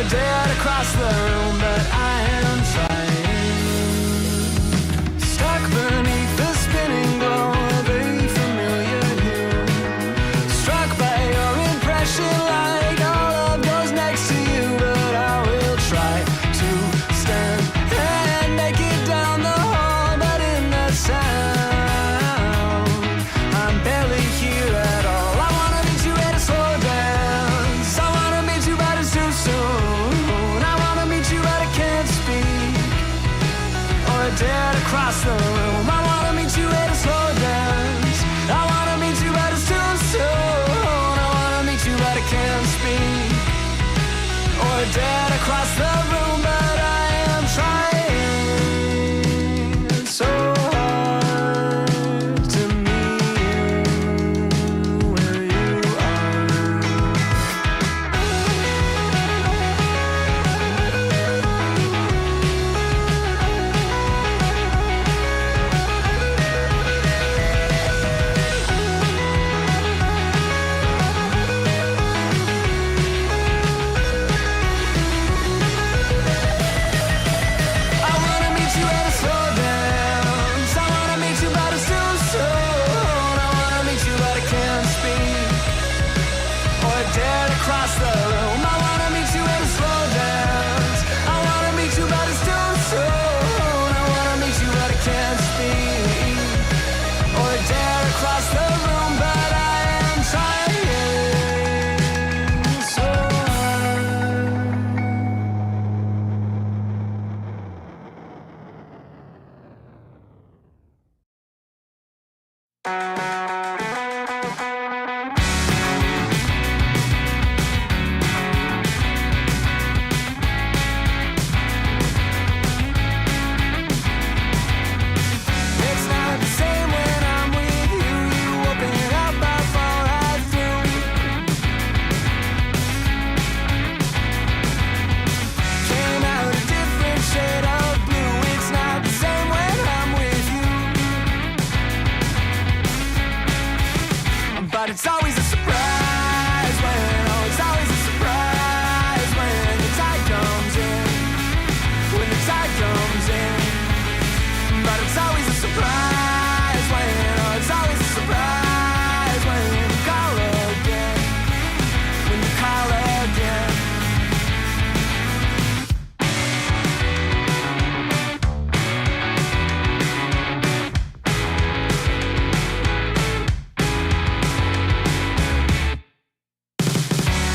dead across the room, but I am trying. Stuck beneath the spinning glow of a familiar hue. Struck by your impression like all of those next to you, but I will try to stand and make it down the hall, but in the sound, I'm barely here at all. I wanna meet you at a slow dance. I wanna meet you, but it's too soon. I wanna meet you, but I can't speak. Or dead across the room. I wanna meet you at a slow dance. I wanna meet you, but it's too soon. I wanna meet you, but I can't speak. Or dead across the room, but I am trying so hard to meet you where you are. I wanna meet you at a slow dance. I wanna meet you, but it's too soon. I wanna meet you, but I can't speak. Or dead across the room. I wanna meet you at a slow dance. I wanna meet you, but it's too soon. I wanna meet you, but I can't speak. Or dead across the room, but I am trying so hard. It's not the same when I'm with you. You open up, I fall right through. Came out a different shade of blue. It's not the same when I'm with you. But it's always a surprise when, oh, it's always a surprise when the tide comes in. When the tide comes in. But it's always a surprise when, oh, it's always a surprise when you call again. When you call again.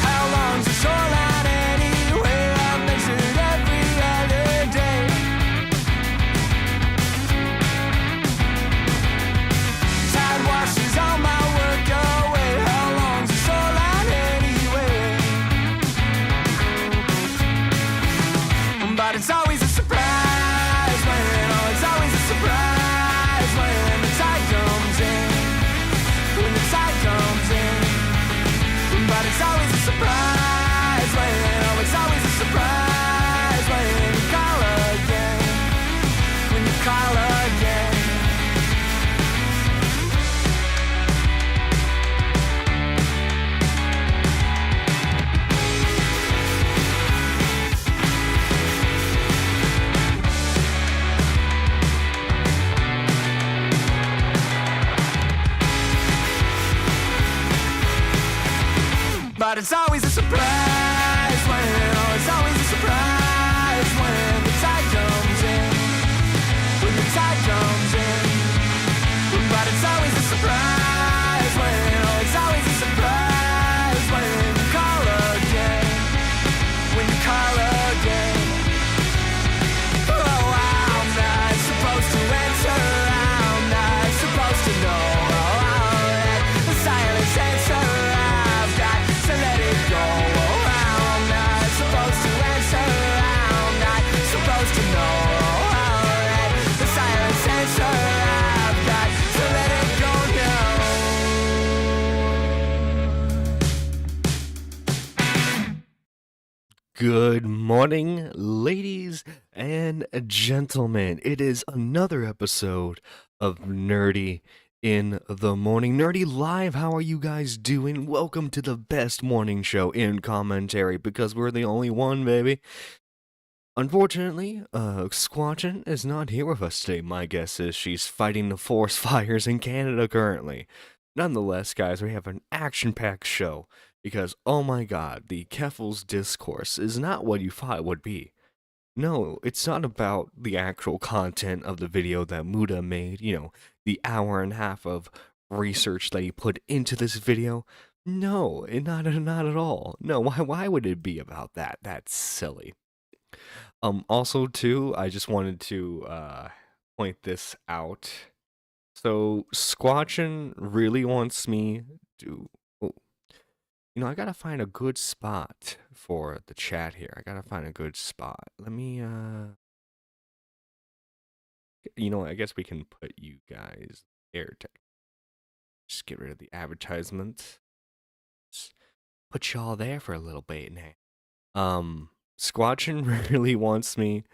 How long's the shoreline anyway? I've measured every other day. Tide washes all my work away. How long's the shoreline anyway? But it's always a surprise when, oh, it's always a surprise when the tide comes in. When the tide comes in. But it's always a surprise when, oh, it's always a surprise when you call again. When you call again. But it's always a surprise when, oh, it's always a surprise when the tide comes in. When the tide comes in. But it's always a surprise when, oh, it's always a surprise when you call again. When you call again. Oh, I'm not supposed to answer. I'm not supposed to know. Oh, the silence answer I've got to let it go. Oh, I'm not supposed to answer. I'm not supposed to know. Oh, the silence answer I've got to let it go now. Good morning, ladies and gentlemen. It is another episode of Nerdy in the morning. Nerdy Live, how are you guys doing? Welcome to the best morning show in commentary because we're the only one, baby. Unfortunately, Squatchin is not here with us today. My guess is she's fighting the forest fires in Canada currently. Nonetheless, guys, we have an action-packed show because, oh my god, the Keffal's discourse is not what you thought it would be. No, it's not about the actual content of the video that Muda made, the hour and a half of research that he put into this video. No, not at all. No, why would it be about that? That's silly. Also too, I just wanted to point this out. So Squatchin really wants me to I gotta find a good spot for the chat here. I gotta find a good spot. Let me, I guess we can put you guys there. Just get rid of the advertisement. Just put y'all there for a little bit now. Squatchin really wants me,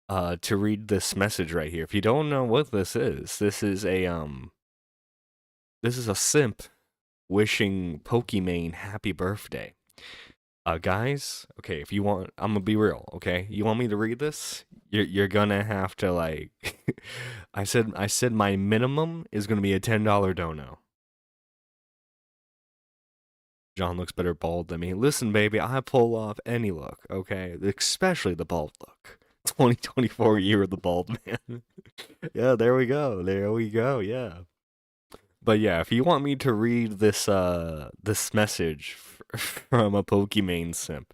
to read this message right here. If you don't know what this is a simp wishing Pokimane happy birthday. Guys, okay, if you want, I'm gonna be real, okay? You want me to read this? You're gonna have to like, I said my minimum is gonna be a $10 dono. John looks better bald than me. Listen, baby, I pull off any look, okay? Especially the bald look. 2024 year of the bald man. Yeah, there we go, yeah. But yeah, if you want me to read this message from a Pokimane simp,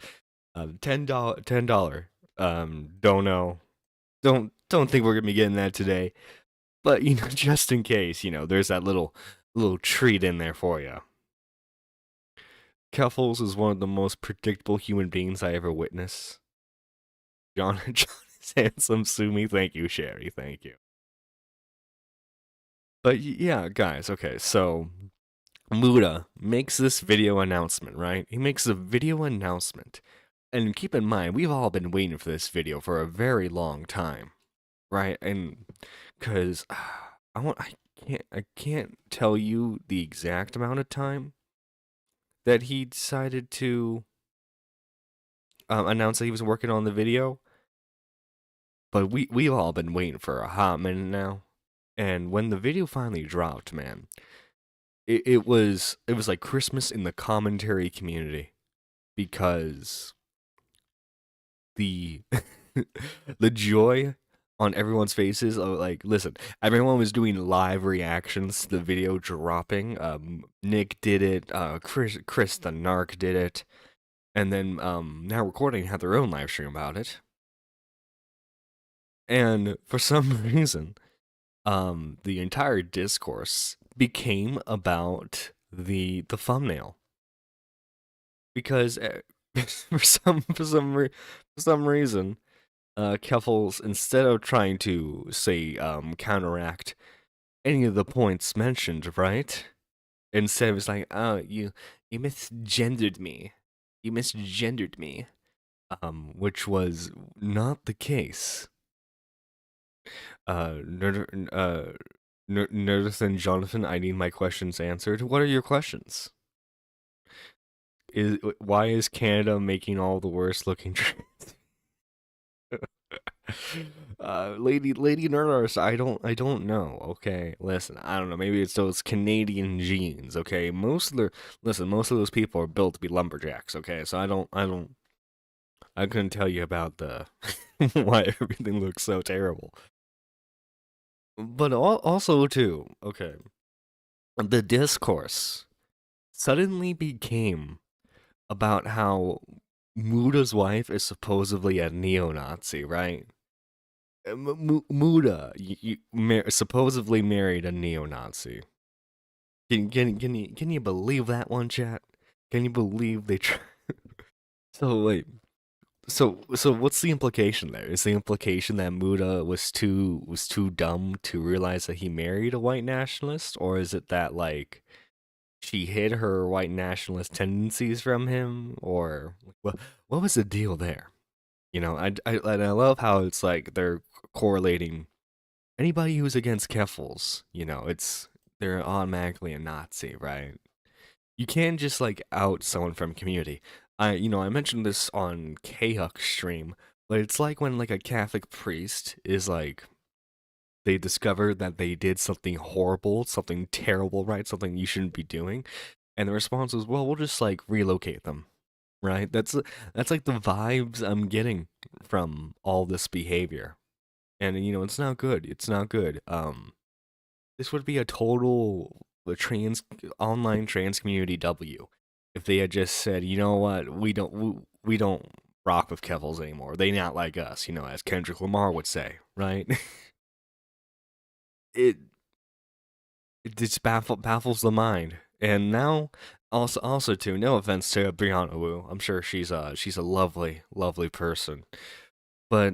$10 don't know, don't think we're gonna be getting that today, but just in case, there's that little treat in there for you. Keffals is one of the most predictable human beings I ever witnessed. John is handsome. Sue me. Thank you, Sherry. Thank you. But yeah, guys, okay, so Muda makes this video announcement, right? He makes a video announcement. And keep in mind, we've all been waiting for this video for a very long time, right? And cuz I can't tell you the exact amount of time that he decided to announce that he was working on the video. But we've all been waiting for a hot minute now. And when the video finally dropped, man, it was like Christmas in the commentary community, because the the joy on everyone's faces, like, listen, everyone was doing live reactions to the video dropping. Nick did it, Chris the Narc did it, and then Now Recording had their own live stream about it. And for some reason, the entire discourse became about the thumbnail, because for some reason, Keffals, instead of trying to say counteract any of the points mentioned, right? Instead, it was like, oh, you misgendered me, which was not the case. Nerdiest and Jonathan, I need my questions answered. What are your questions? Why is Canada making all the worst looking trans? Lady Nerdist, I don't know. Okay, listen, I don't know. Maybe it's those Canadian genes. Okay, most of those people are built to be lumberjacks. Okay, so I couldn't tell you about the why everything looks so terrible. But also too, okay, the discourse suddenly became about how Muda's wife is supposedly a neo-Nazi, right? Muda supposedly married a neo-Nazi. Can you believe that one, chat? Can you believe they try? So wait, so what's the implication there? Is the implication that Muda was too dumb to realize that he married a white nationalist, or is it that like she hid her white nationalist tendencies from him, or what was the deal there? I love how it's like they're correlating anybody who's against Keffals. It's they're automatically a Nazi, right? You can't just like out someone from community. I mentioned this on K-Huck's stream, but it's like when like a Catholic priest is like they discover that they did something horrible, something terrible, right? Something you shouldn't be doing. And the response is, well, we'll just like relocate them, right? That's like the vibes I'm getting from all this behavior. And it's not good. It's not good. This would be a total trans online trans community W if they had just said, you know what, we don't rock with Keffals anymore. They not like us, as Kendrick Lamar would say, right? it it just baffles the mind. And now, also too, no offense to Brianna Wu, I'm sure she's a lovely lovely person, but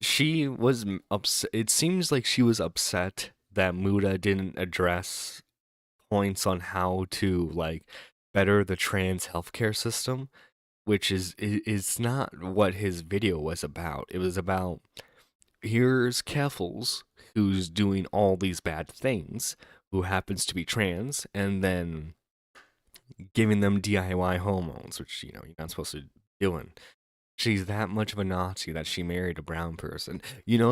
she was upset. It seems like she was upset that Muda didn't address points on how to like better the trans healthcare system, which is not what his video was about. It was about here's Keffals who's doing all these bad things, who happens to be trans, and then giving them DIY hormones, which you're not supposed to be doing. She's that much of a Nazi that she married a brown person.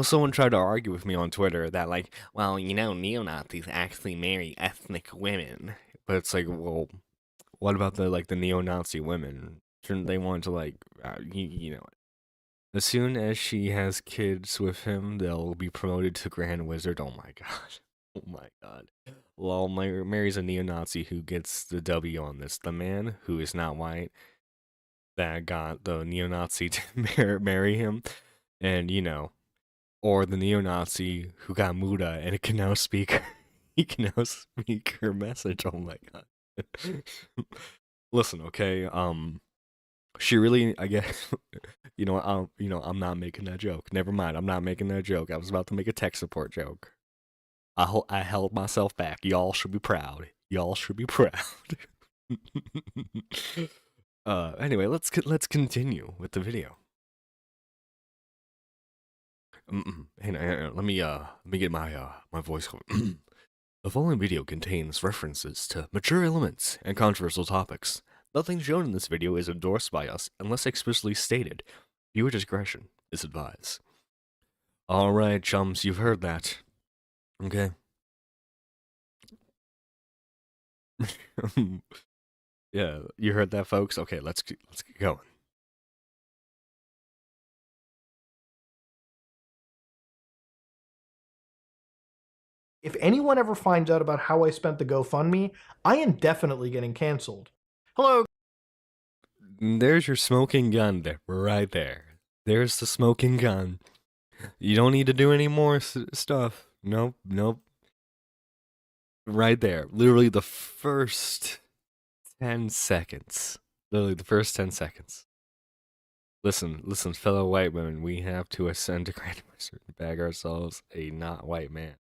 Someone tried to argue with me on Twitter that, like, well, neo-Nazis actually marry ethnic women. But it's like, well, what about the neo-Nazi women? Shouldn't they want to, like, as soon as she has kids with him, they'll be promoted to Grand Wizard. Oh my god. Oh my god. Lol, marries a neo-Nazi who gets the W on this. The man who is not white that got the neo-Nazi to marry him, and or the neo-Nazi who got Muda and it can now speak he can now speak her message. Oh my god. Listen, okay, she really, I guess, I'm not making that joke. Never mind, I'm not making that joke. I was about to make a tech support joke. I held myself back. Y'all should be proud. Y'all should be proud. Anyway, let's continue with the video. Hang on, let me get my voice going. The following video contains references to mature elements and controversial topics. Nothing shown in this video is endorsed by us unless explicitly stated. Viewer discretion is advised. Alright, chums, you've heard that. Okay. Yeah, you heard that, folks? Okay, let's get going. If anyone ever finds out about how I spent the GoFundMe, I am definitely getting canceled. Hello. There's your smoking gun there, right there. There's the smoking gun. You don't need to do any more stuff. Nope. Right there. Literally the first 10 seconds. Literally the first 10 seconds. Listen, fellow white women, we have to ascend to Grand Wizard and bag ourselves a not white man.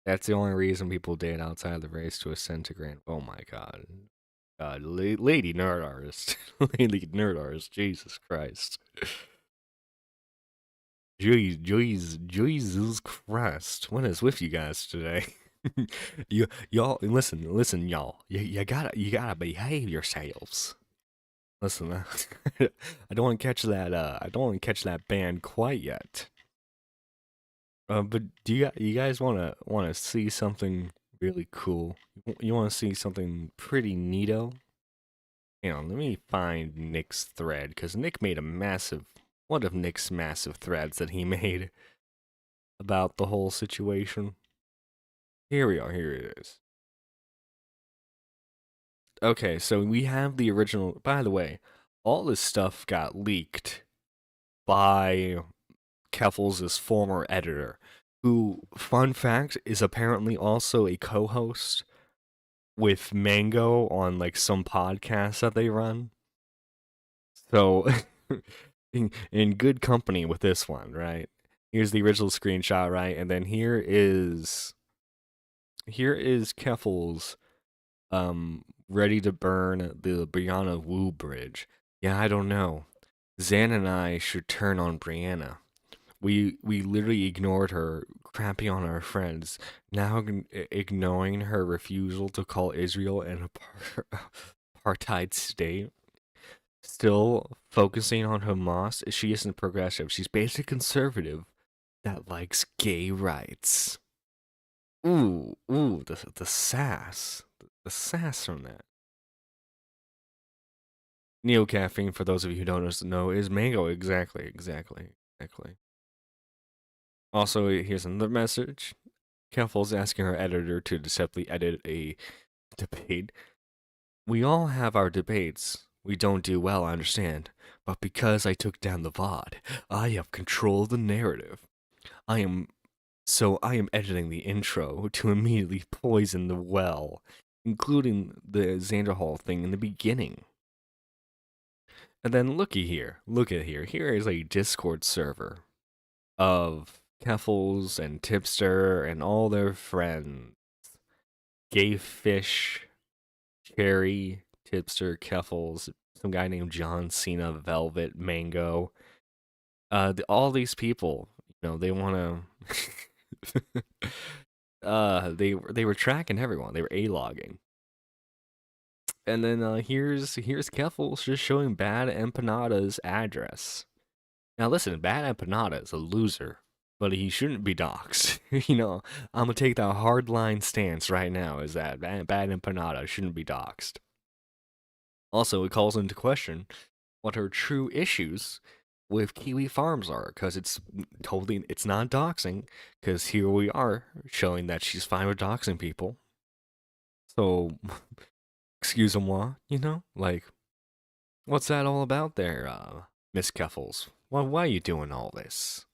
That's the only reason people date outside the race, to ascend to Grand. Oh my god. Lady nerd artist. Lady nerd artist. Jesus Christ. Jesus Christ. What is with you guys today? y'all listen, y'all. You gotta behave yourselves. Listen, I don't want to catch that. I don't want to catch that band quite yet. But do you guys wanna see something really cool? You want to see something pretty neato? Hang on, let me find Nick's thread, because Nick made one of Nick's massive threads that he made about the whole situation. Here we are. Here it is. Okay, so we have the original. By the way, all this stuff got leaked by Keffals' former editor, who, fun fact, is apparently also a co-host with Mango on like some podcast that they run. So, in good company with this one, right? Here's the original screenshot, right? And then here is Keffals ready to burn the Brianna Wu bridge. Yeah, I don't know. Zan and I should turn on Brianna. We literally ignored her, crapping on our friends. Now ignoring her refusal to call Israel an apartheid state. Still focusing on Hamas. She isn't progressive. She's basically conservative that likes gay rights. Ooh, the sass. The sass from that. Caffeine, for those of you who don't know, is mango. Exactly. Also, here's another message. Keffal's asking her editor to deceptively edit a debate. We all have our debates. We don't do well, I understand. But because I took down the VOD, I have control of the narrative. I am editing the intro to immediately poison the well, including the Xander Hall thing in the beginning. And then look at here. Here is a Discord server of Keffals and Tipster and all their friends. Gay Fish, Cherry, Tipster, Keffals, some guy named John Cena, Velvet, Mango. All these people, they want to... they were tracking everyone. They were A-logging. And then here's Keffals just showing Bad Empanada's address. Now listen, Bad Empanada is a loser, but he shouldn't be doxxed. I'm gonna take that hardline stance right now, is that Bad Empanada shouldn't be doxxed. Also, it calls into question what her true issues with Kiwi Farms are, because it's not doxing, because here we are showing that she's fine with doxing people. So, excuse-moi, what's that all about there, Miss Keffals? Why are you doing all this?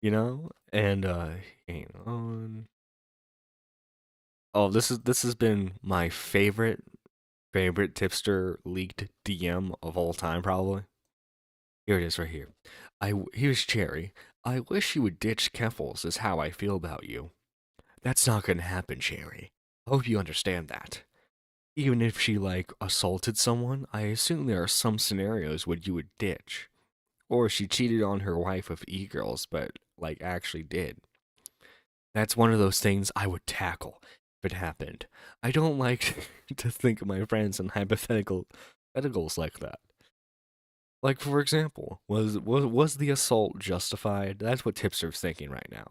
And hang on. Oh, this has been my favorite tipster leaked DM of all time, probably. Here it is right here. Here's Cherry. I wish you would ditch Keffals is how I feel about you. That's not gonna happen, Cherry. I hope you understand that. Even if she, assaulted someone, I assume there are some scenarios where you would ditch. Or she cheated on her wife with e-girls, but, actually did. That's one of those things I would tackle if it happened. I don't like to think of my friends in hypotheticals like that. For example, was the assault justified? That's what Tipster's thinking right now.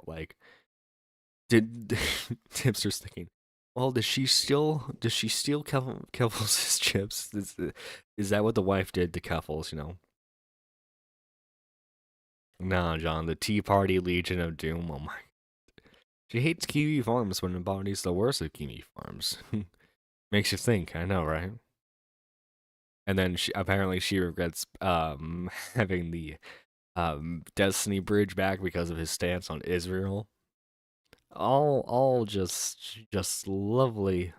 Did Tipster's thinking, well, does she steal Keffals' chips? Is that what the wife did to Keffals, Nah, John, the Tea Party Legion of Doom, oh my. She hates Kiwi Farms but embodies the worst of Kiwi Farms. Makes you think, I know, right? And then she regrets having the Destiny Bridge back because of his stance on Israel. All just lovely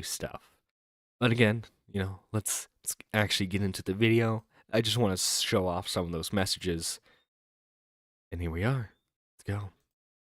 stuff. But again, let's actually get into the video. I just want to show off some of those messages. And here we are. Let's go.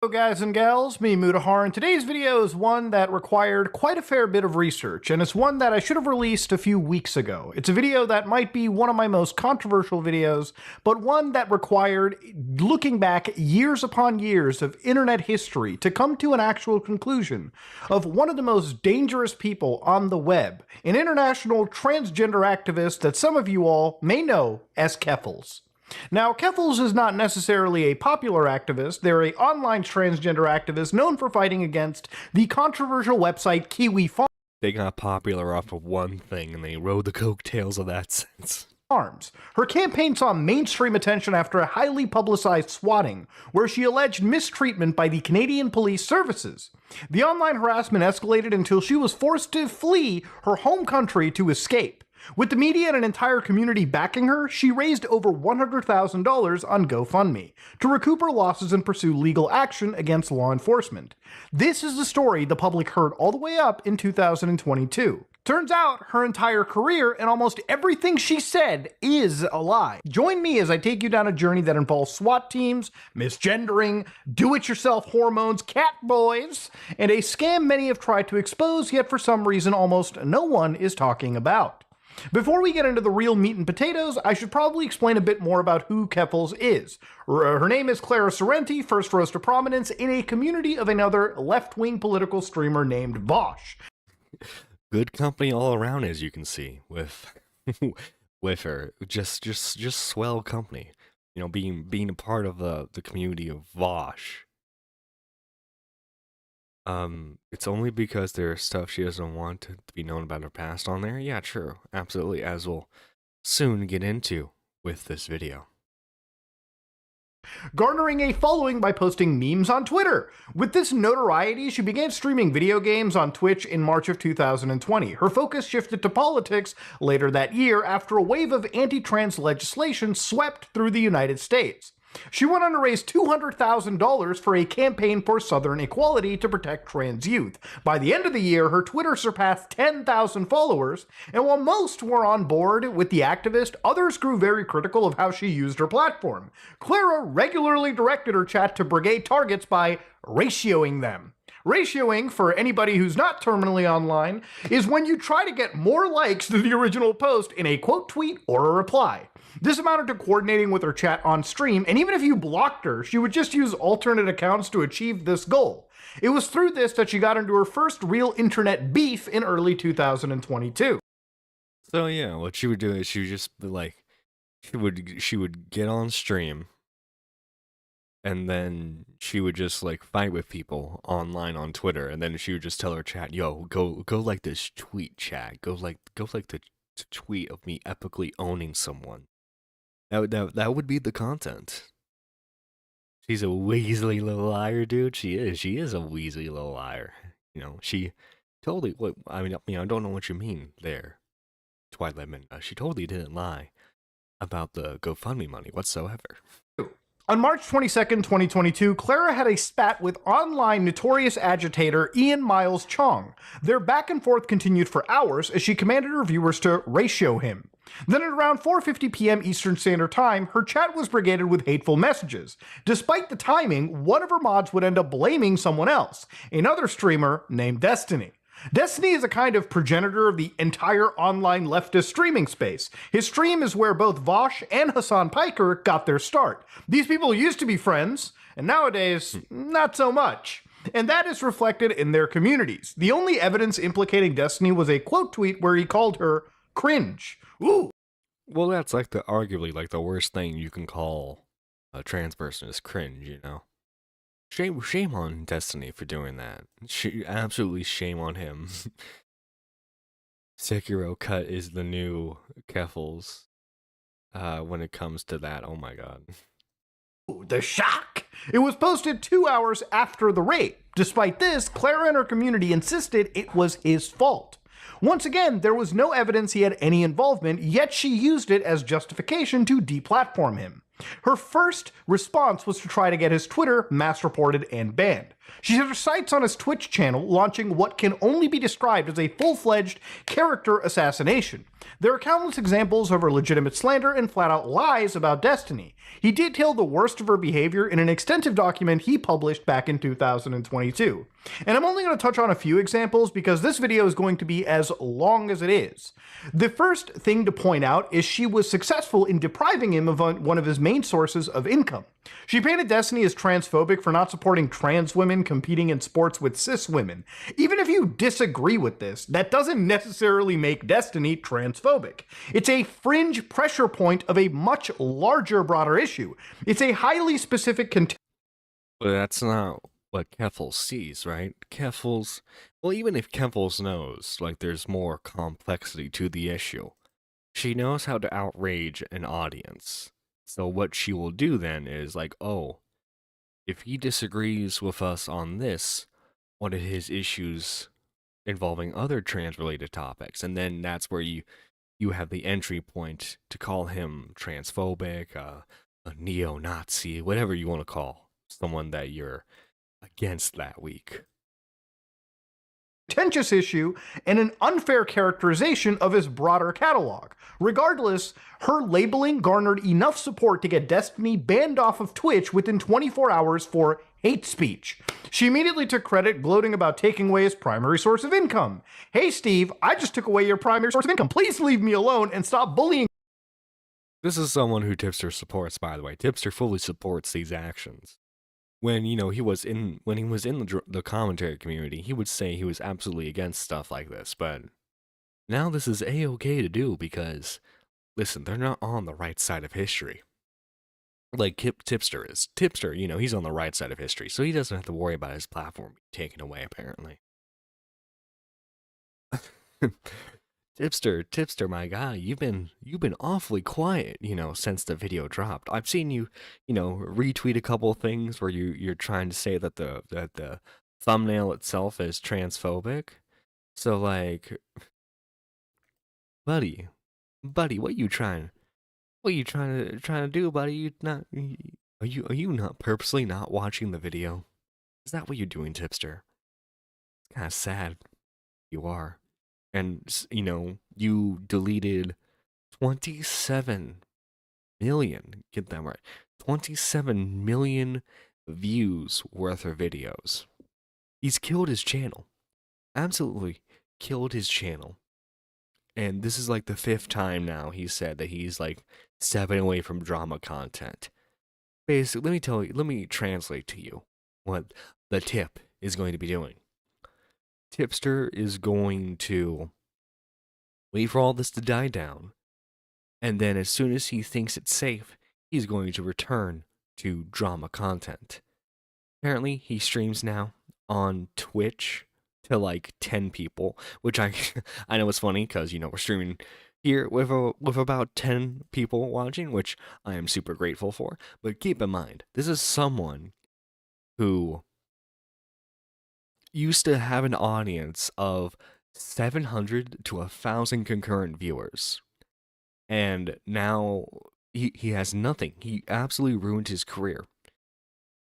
Hello guys and gals, me Mutahar, and today's video is one that required quite a fair bit of research, and it's one that I should have released a few weeks ago. It's a video that might be one of my most controversial videos, but one that required looking back years upon years of internet history to come to an actual conclusion of one of the most dangerous people on the web, an international transgender activist that some of you all may know as Keffals. Now, Keffals is not necessarily a popular activist. They're an online transgender activist known for fighting against the controversial website Kiwi Farms. They got popular off of one thing, and they rode the coattails of that since. Her campaign saw mainstream attention after a highly publicized swatting, where she alleged mistreatment by the Canadian Police Services. The online harassment escalated until she was forced to flee her home country to escape. With the media and an entire community backing her, she raised over $100,000 on GoFundMe to recoup her losses and pursue legal action against law enforcement. This is the story the public heard all the way up in 2022. Turns out her entire career and almost everything she said is a lie. Join me as I take you down a journey that involves SWAT teams, misgendering, do-it-yourself hormones, cat boys, and a scam many have tried to expose, yet for some reason almost no one is talking about. Before we get into the real meat and potatoes, I should probably explain a bit more about who Keffals is. Her name is Clara Sorrenti, first rose to prominence in a community of another left-wing political streamer named Vosh. Good company all around, as you can see, with with her. Just swell company. You know, being a part of the community of Vosh. It's only because there's stuff she doesn't want to be known about her past on there. Yeah, true. Absolutely, as we'll soon get into with this video. Garnering a following by posting memes on Twitter. With this notoriety, she began streaming video games on Twitch in March of 2020. Her focus shifted to politics later that year after a wave of anti-trans legislation swept through the United States. She went on to raise $200,000 for a campaign for Southern equality to protect trans youth. By the end of the year, her Twitter surpassed 10,000 followers, and while most were on board with the activist, others grew very critical of how she used her platform. Clara regularly directed her chat to brigade targets by ratioing them. Ratioing, for anybody who's not terminally online, is when you try to get more likes than the original post in a quote tweet or a reply. This amounted to coordinating with her chat on stream, and even if you blocked her, she would just use alternate accounts to achieve this goal. It was through this that she got into her first real internet beef in early 2022. So yeah, what she would do is she would just be like, she would get on stream, and then she would just like fight with people online on Twitter, and then she would just tell her chat, "Yo, go like this tweet, chat. Go like the tweet of me epically owning someone." That would be the content. She's a weaselly little liar, dude. She is a weaselly little liar. You know, she totally. What I mean, I don't know what you mean there, Twilight Midnight. She totally didn't lie about the GoFundMe money whatsoever. On March 22nd, 2022, Clara had a spat with online notorious agitator Ian Miles Chong. Their back and forth continued for hours as she commanded her viewers to ratio him. Then at around 4:50 p.m. Eastern Standard Time, her chat was brigaded with hateful messages. Despite the timing, one of her mods would end up blaming someone else, another streamer named Destiny. Destiny is a kind of progenitor of the entire online leftist streaming space. His stream is where both Vosh and Hassan Piker got their start. These people used to be friends, and nowadays, not so much. And that is reflected in their communities. The only evidence implicating Destiny was a quote tweet where he called her cringe. Ooh. Well, that's like arguably like the worst thing you can call a trans person is cringe, you know? Shame on Destiny for doing that. Absolutely shame on him. Sekiro cut is the new Keffals when it comes to that. Oh my god. The shock! It was posted 2 hours after the rape. Despite this, Clara and her community insisted it was his fault. Once again, there was no evidence he had any involvement, yet she used it as justification to deplatform him. Her first response was to try to get his Twitter mass reported and banned. She set her sights on his Twitch channel, launching what can only be described as a full-fledged character assassination. There are countless examples of her legitimate slander and flat-out lies about Destiny. He detailed the worst of her behavior in an extensive document he published back in 2022. And I'm only going to touch on a few examples because this video is going to be as long as it is. The first thing to point out is she was successful in depriving him of one of his main sources of income. She painted Destiny as transphobic for not supporting trans women competing in sports with cis women. Even if you disagree with this, that doesn't necessarily make Destiny transphobic. It's a fringe pressure point of a much larger, broader issue. It's a highly specific But that's not what Keffal sees, right? Keffal's, well, even if Keffal's knows, like, there's more complexity to the issue, she knows how to outrage an audience. So what she will do then is like, oh, if he disagrees with us on this, what are his issues involving other trans-related topics? And then that's where you have the entry point to call him transphobic, a neo-Nazi, whatever you want to call someone that you're against that week. Contentious issue and an unfair characterization of his broader catalog. Regardless, her labeling garnered enough support to get Destiny banned off of Twitch within 24 hours for hate speech. She immediately took credit, gloating about taking away his primary source of income. Hey, Steve, I just took away your primary source of income. Please leave me alone and stop bullying. This is someone who Tipster supports, by the way. Tipster fully supports these actions. When, you know, he was in the commentary community, he would say he was absolutely against stuff like this, but now this is A-okay to do because, listen, they're not on the right side of history. Like Tipster is. Tipster, you know, he's on the right side of history, so he doesn't have to worry about his platform being taken away, apparently. Tipster, my guy, you've been awfully quiet, you know, since the video dropped. I've seen you, you know, retweet a couple of things where you're trying to say that the thumbnail itself is transphobic. So like, buddy, what you trying to do, buddy? Are you not purposely not watching the video? Is that what you're doing, Tipster? It's kind of sad. You are. And, you know, you deleted 27 million, get that right, 27 million views worth of videos. He's killed his channel. Absolutely killed his channel. And this is like the 5th time now he said that he's like stepping away from drama content. Basically, let me translate to you what the tip is going to be doing. Tipster is going to wait for all this to die down, and then as soon as he thinks it's safe, he's going to return to drama content. Apparently, he streams now on Twitch to like 10 people, which I know is funny because, you know, we're streaming here with about 10 people watching, which I am super grateful for. But keep in mind, this is someone who used to have an audience of 700 to 1,000 concurrent viewers. And now he has nothing. He absolutely ruined his career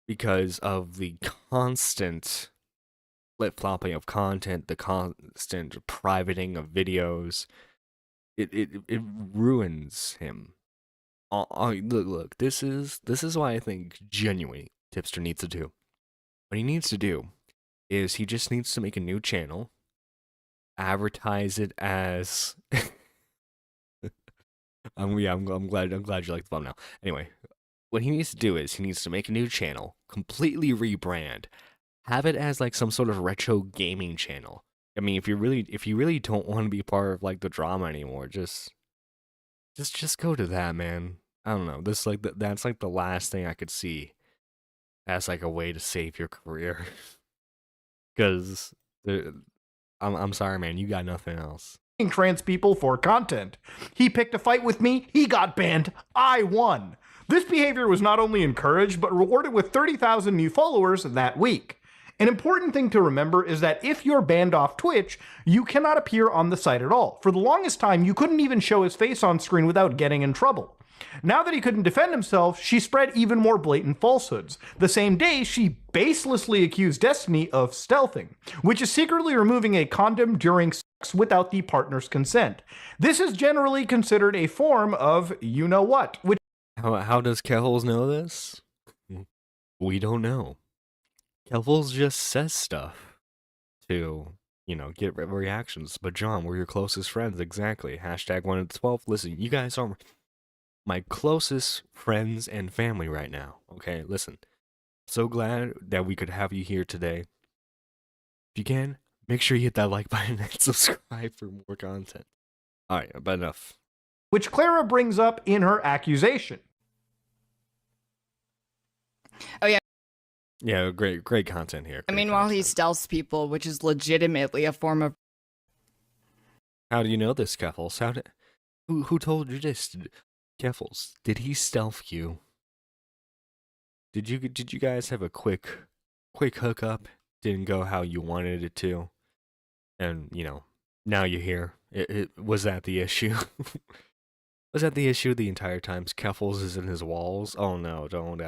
because of the constant flip-flopping of content, the constant privating of videos. It ruins him. Look, this is why I think genuinely Tipster needs to do. What he needs to do is he just needs to make a new channel, advertise it as I'm glad you like the thumbnail. Anyway, what he needs to do is he needs to make a new channel, completely rebrand, have it as like some sort of retro gaming channel. I mean, if you really don't want to be part of like the drama anymore, just go to that, man. I don't know. This like that's like the last thing I could see as like a way to save your career. Because I'm sorry, man, you got nothing else. Trans people for content. He picked a fight with me, he got banned, I won. This behavior was not only encouraged, but rewarded with 30,000 new followers that week. An important thing to remember is that if you're banned off Twitch, you cannot appear on the site at all. For the longest time, you couldn't even show his face on screen without getting in trouble. Now that he couldn't defend himself, she spread even more blatant falsehoods. The same day, she baselessly accused Destiny of stealthing, which is secretly removing a condom during sex without the partner's consent. This is generally considered a form of you-know-what, which How does Keffals know this? We don't know. Keffals just says stuff to, you know, get reactions. But John, we're your closest friends, exactly. Hashtag 1 of 12. Listen, you guys are my closest friends and family right now. Okay, listen. So glad that we could have you here today. If you can, make sure you hit that like button and subscribe for more content. Alright, but enough. which Clara brings up in her accusation. Oh, yeah. Yeah, great content here. I mean, while he stealths people, which is legitimately a form of... How do you know this, Keffals? Who told you this? Keffals, did he stealth you? Did you guys have a quick hookup? Didn't go how you wanted it to? And, you know, now you're here. Was that the issue? Was that the issue the entire time? Keffals is in his walls? Oh no, don't,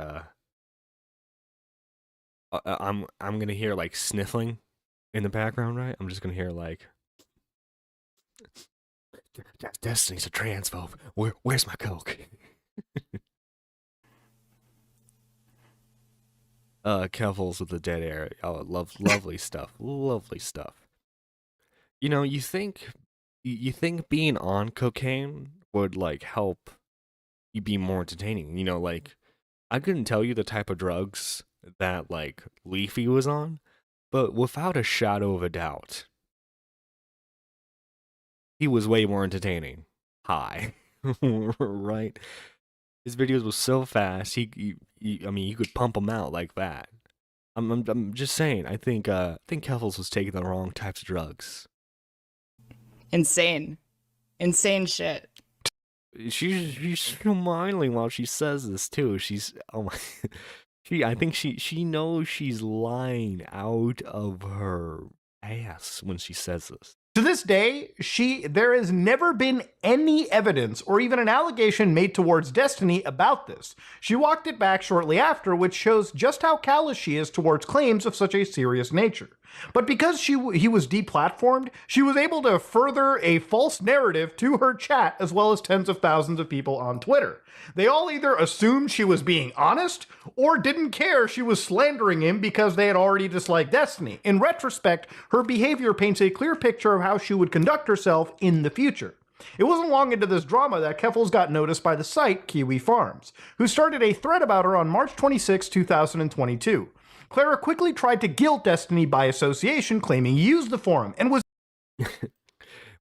I'm gonna hear like sniffling in the background, right? I'm just gonna hear like, Destiny's a transphobe. Where's my coke? Keffals with the dead air. Oh, lovely stuff. Lovely stuff. You know, you think being on cocaine would like help you be more entertaining. You know, like I couldn't tell you the type of drugs that like Leafy was on, but without a shadow of a doubt, he was way more entertaining. High. Right? His videos were so fast. I mean, you could pump them out like that. I'm just saying. I think Keffals was taking the wrong types of drugs. Insane shit. She's smiling while she says this too. She's oh my, I think she knows she's lying out of her ass when she says this. To this day, there has never been any evidence or even an allegation made towards Destiny about this. She walked it back shortly after, which shows just how callous she is towards claims of such a serious nature. But because he was deplatformed, she was able to further a false narrative to her chat as well as tens of thousands of people on Twitter. They all either assumed she was being honest or didn't care she was slandering him because they had already disliked Destiny. In retrospect, her behavior paints a clear picture of how she would conduct herself in the future. It wasn't long into this drama that Keffals got noticed by the site Kiwi Farms, who started a thread about her on March 26, 2022. Clara quickly tried to guilt Destiny by association, claiming he used the forum and was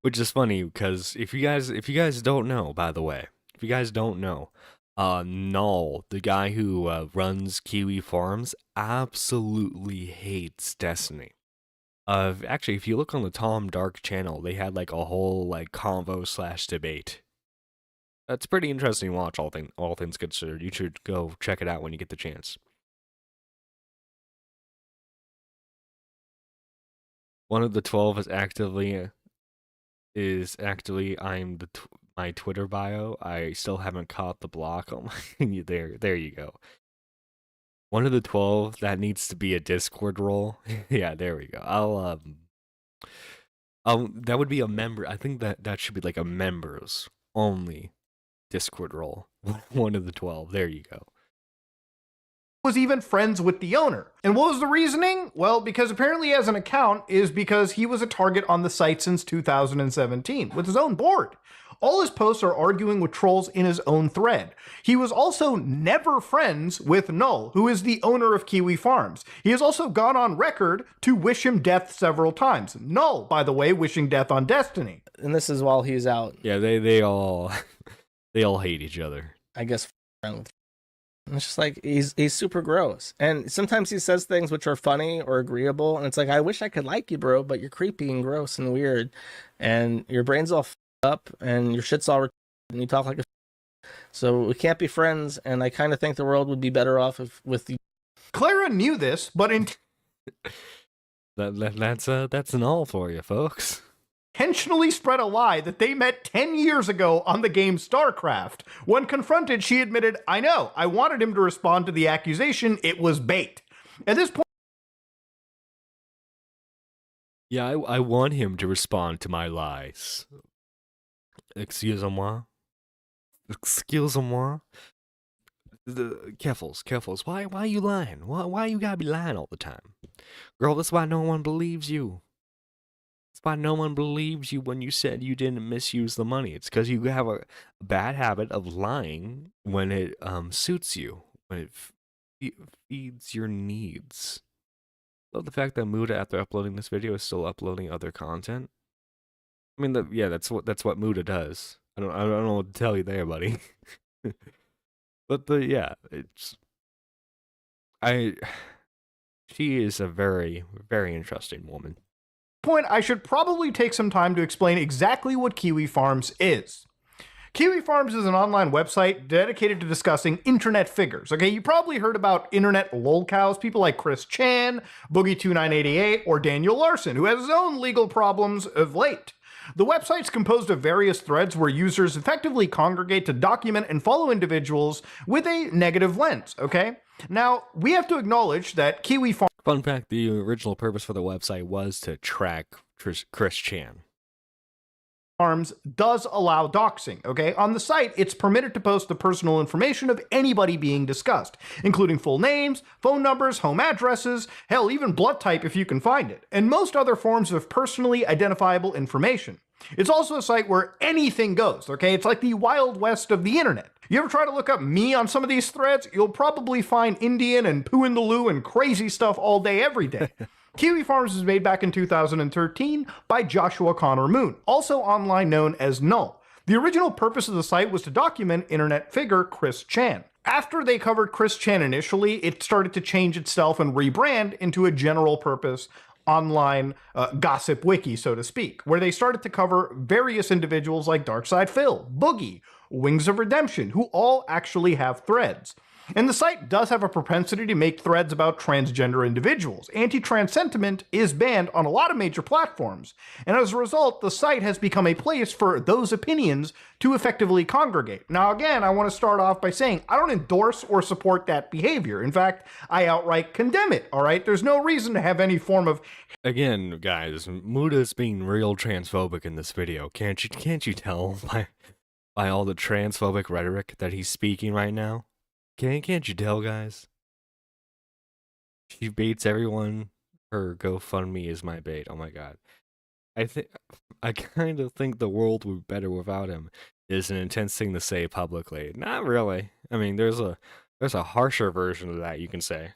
Which is funny because if you guys don't know, by the way, if you guys don't know, Null, the guy who runs Kiwi Farms, absolutely hates Destiny. Actually, if you look on the Tom Dark channel, they had like a whole like convo / debate. That's pretty interesting to watch. All things considered, you should go check it out when you get the chance. One of the 12 is actively my Twitter bio. I still haven't caught the block on my there you go. One of the 12 that needs to be a Discord role. Yeah, there we go. That would be a member. I think that should be like a members only Discord role. One of the 12. There you go. Was even friends with the owner. And what was the reasoning? Well, because apparently he has an account is because he was a target on the site since 2017 with his own board. All his posts are arguing with trolls in his own thread. He was also never friends with Null, who is the owner of Kiwi Farms. He has also gone on record to wish him death several times. Null, by the way, wishing death on Destiny. And this is while he's out. Yeah, they all they all hate each other. I guess friend with. And it's just like he's super gross, and sometimes he says things which are funny or agreeable, and it's like I wish I could like you, bro, but you're creepy and gross and weird, and your brain's all up, and your shit's all and you talk like a. So we can't be friends, and I kind of think the world would be better off with you. Clara knew this, but That's an all for you, folks. Intentionally spread a lie that they met 10 years ago on the game StarCraft. When confronted, she admitted, I know, I wanted him to respond to the accusation, it was bait. At this point, Yeah, I want him to respond to my lies. Excusez-moi. Excusez-moi. Keffals, why you lying? Why you gotta be lying all the time? Girl, that's why no one believes you. That's why no one believes you when you said you didn't misuse the money. It's because you have a bad habit of lying when it suits you, when it feeds your needs. Love the fact that Muda, after uploading this video, is still uploading other content. I mean, yeah, that's what Muda does. I don't know what to tell you there, buddy. But yeah, she is a very, very interesting woman. Point, I should probably take some time to explain exactly what Kiwi Farms is. Kiwi Farms is an online website dedicated to discussing internet figures. Okay, you probably heard about internet lolcows, people like Chris Chan, Boogie2988, or Daniel Larson, who has his own legal problems of late. The website's composed of various threads where users effectively congregate to document and follow individuals with a negative lens, okay? Now, we have to acknowledge that Kiwi Farms... Fun fact, the original purpose for the website was to track Chris Chan. Farms does allow doxing, okay? On the site, it's permitted to post the personal information of anybody being discussed, including full names, phone numbers, home addresses, hell, even blood type if you can find it, and most other forms of personally identifiable information. It's also a site where anything goes, okay? It's like the Wild West of the internet. You ever try to look up me on some of these threads? You'll probably find Indian and poo in the loo and crazy stuff all day, every day. Kiwi Farms was made back in 2013 by Joshua Connor Moon, also online known as Null. The original purpose of the site was to document internet figure Chris Chan. After they covered Chris Chan initially, it started to change itself and rebrand into a general purpose online gossip wiki, so to speak, where they started to cover various individuals like Darkside Phil, Boogie, Wings of Redemption, who all actually have threads. And the site does have a propensity to make threads about transgender individuals. Anti-trans sentiment is banned on a lot of major platforms, and as a result, the site has become a place for those opinions to effectively congregate. Now again, I want to start off by saying I don't endorse or support that behavior. In fact, I outright condemn it, alright? There's no reason to have any form of... Again, guys, Muda's being real transphobic in this video. Can't you tell by all the transphobic rhetoric that he's speaking right now? Can't you tell, guys? She baits everyone. Her GoFundMe is my bait. Oh my god. I kind of think the world would be better without him. Is an intense thing to say publicly. Not really. I mean, there's a harsher version of that you can say.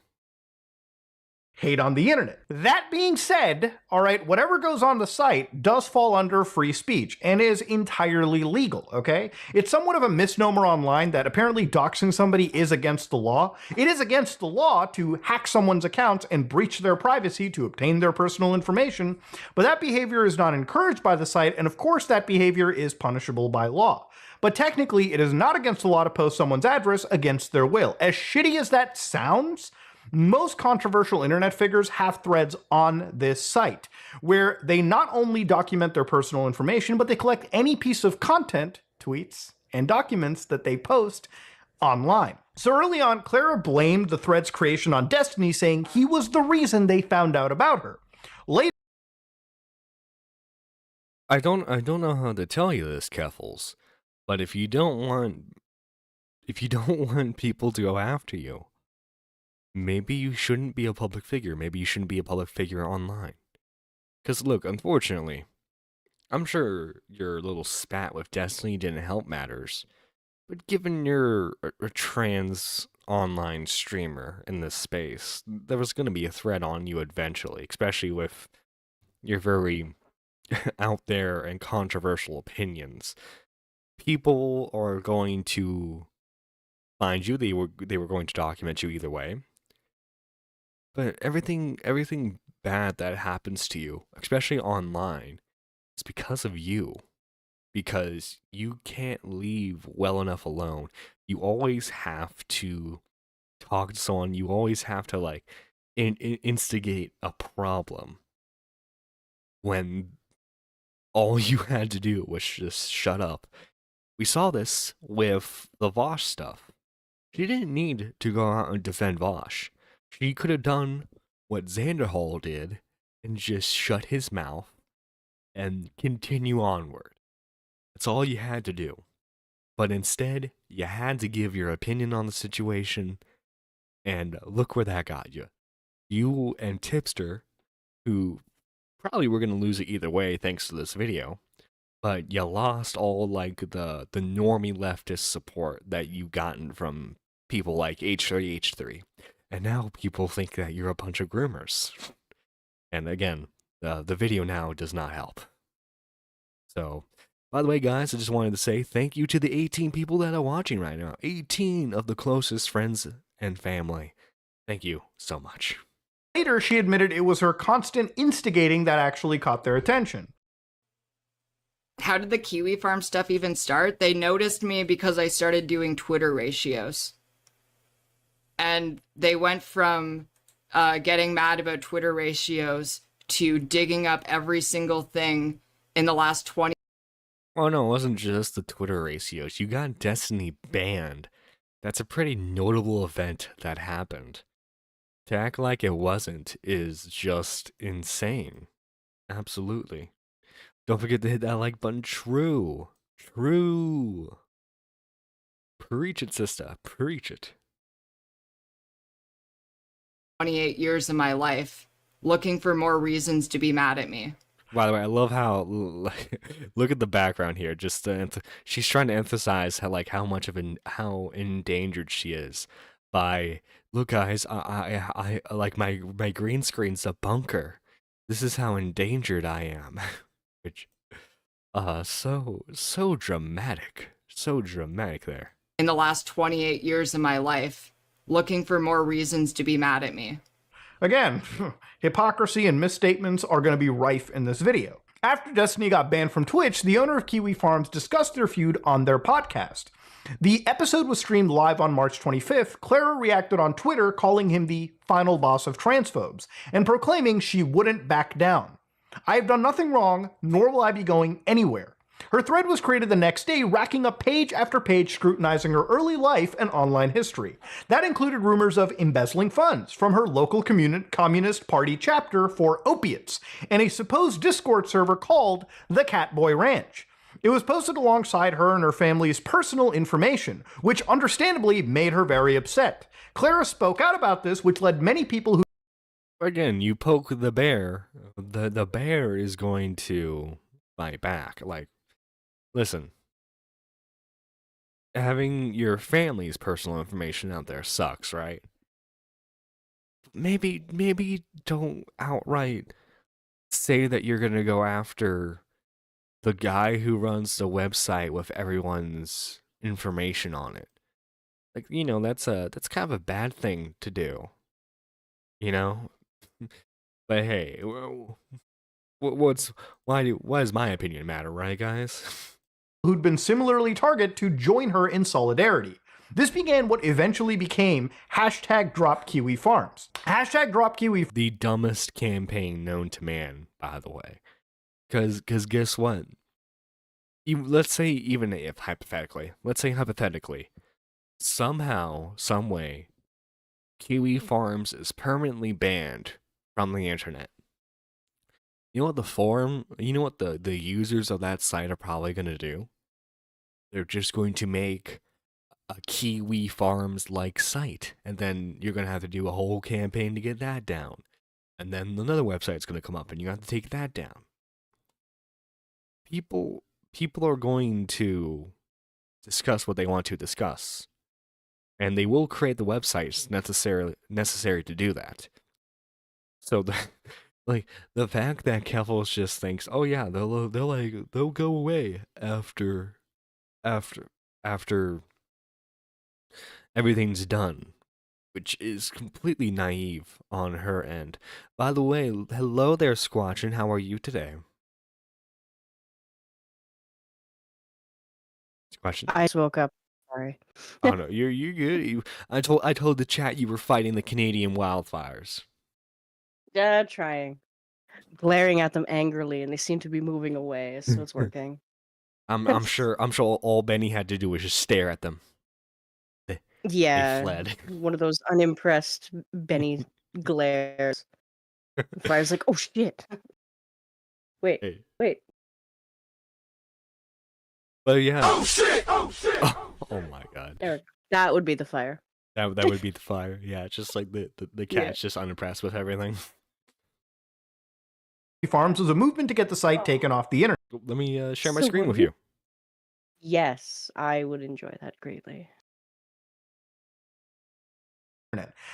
Hate on the internet. That being said, alright, whatever goes on the site does fall under free speech and is entirely legal, okay? It's somewhat of a misnomer online that apparently doxing somebody is against the law. It is against the law to hack someone's accounts and breach their privacy to obtain their personal information, but that behavior is not encouraged by the site, and of course that behavior is punishable by law. But technically, it is not against the law to post someone's address against their will. As shitty as that sounds, most controversial internet figures have threads on this site, where they not only document their personal information, but they collect any piece of content, tweets, and documents that they post online. So early on, Clara blamed the thread's creation on Destiny, saying he was the reason they found out about her. Later, I don't know how to tell you this, Keffals, but if you don't want people to go after you, maybe you shouldn't be a public figure. Maybe you shouldn't be a public figure online. Because look, unfortunately, I'm sure your little spat with Destiny didn't help matters. But given you're a trans online streamer in this space, there was going to be a threat on you eventually, especially with your very out there and controversial opinions. People are going to find you. They were going to document you either way. But everything bad that happens to you, especially online, is because of you. Because you can't leave well enough alone. You always have to talk to someone. You always have to, like, instigate a problem. When all you had to do was just shut up. We saw this with the Vosh stuff. She didn't need to go out and defend Vosh. She could have done what Xanderhall did and just shut his mouth and continue onward. That's all you had to do. But instead, you had to give your opinion on the situation, and look where that got you. You and Tipster, who probably were going to lose it either way thanks to this video, but you lost all like the normie leftist support that you gotten from people like H3H3. And now people think that you're a bunch of groomers. And again, the video now does not help. So, by the way, guys, I just wanted to say thank you to the 18 people that are watching right now. 18 of the closest friends and family. Thank you so much. Later, she admitted it was her constant instigating that actually caught their attention. How did the Kiwi Farm stuff even start? They noticed me because I started doing Twitter ratios. And they went from getting mad about Twitter ratios to digging up every single thing in the last 20. Oh no, it wasn't just the Twitter ratios. You got Destiny banned. That's a pretty notable event that happened. To act like it wasn't is just insane. Absolutely. Don't forget to hit that like button. True. True. Preach it, sister. Preach it. 28 years of my life looking for more reasons to be mad at me. By the way, I love how look at the background here. Just she's trying to emphasize how endangered she is by look, guys. I like my green screen's a bunker. This is how endangered I am. Which, so dramatic, so dramatic there. In the last 28 years of my life, looking for more reasons to be mad at me. Again, hypocrisy and misstatements are going to be rife in this video. After Destiny got banned from Twitch, the owner of Kiwi Farms discussed their feud on their podcast. The episode was streamed live on March 25th. Clara reacted on Twitter, calling him the final boss of transphobes, and proclaiming she wouldn't back down. I have done nothing wrong, nor will I be going anywhere. Her thread was created the next day, racking up page after page scrutinizing her early life and online history. That included rumors of embezzling funds from her local Communist Party chapter for opiates, and a supposed Discord server called the Catboy Ranch. It was posted alongside her and her family's personal information, which understandably made her very upset. Clara spoke out about this, which led many people who... Again, you poke the bear, the bear is going to fight back. Like, listen, having your family's personal information out there sucks, right? Maybe don't outright say that you're gonna go after the guy who runs the website with everyone's information on it. Like, you know, that's kind of a bad thing to do. You know? But hey, why does my opinion matter, right, guys? Who'd been similarly targeted to join her in solidarity. This began what eventually became #DropKiwiFarms. #DropKiwi. The dumbest campaign known to man, by the way. Because guess what? Let's say hypothetically, somehow, some way, Kiwi Farms is permanently banned from the internet. You know what the users of that site are probably going to do? They're just going to make a Kiwi Farms like site, and then you're going to have to do a whole campaign to get that down. And then another website's going to come up and you have to take that down. People are going to discuss what they want to discuss. And they will create the websites necessary to do that. So the fact that Keffal just thinks, oh yeah, they'll go away after everything's done, which is completely naive on her end. By the way, hello there, Squatchin. How are you today? Squatchin. I just woke up. Sorry. Oh no, you're good. I told the chat you were fighting the Canadian wildfires. Trying. Glaring at them angrily, and they seem to be moving away, so it's working. I'm sure all Benny had to do was just stare at them. Yeah. They fled. One of those unimpressed Benny glares. Fire's like, oh shit. Wait. Hey. Wait. But yeah. Oh shit! Oh shit! Oh my god. There. That would be the fire. That would be the fire. Yeah, just like the cat's just unimpressed with everything. Farms was a movement to get the site taken off the internet. Let me share my So screen what with do you- you. Yes, I would enjoy that greatly.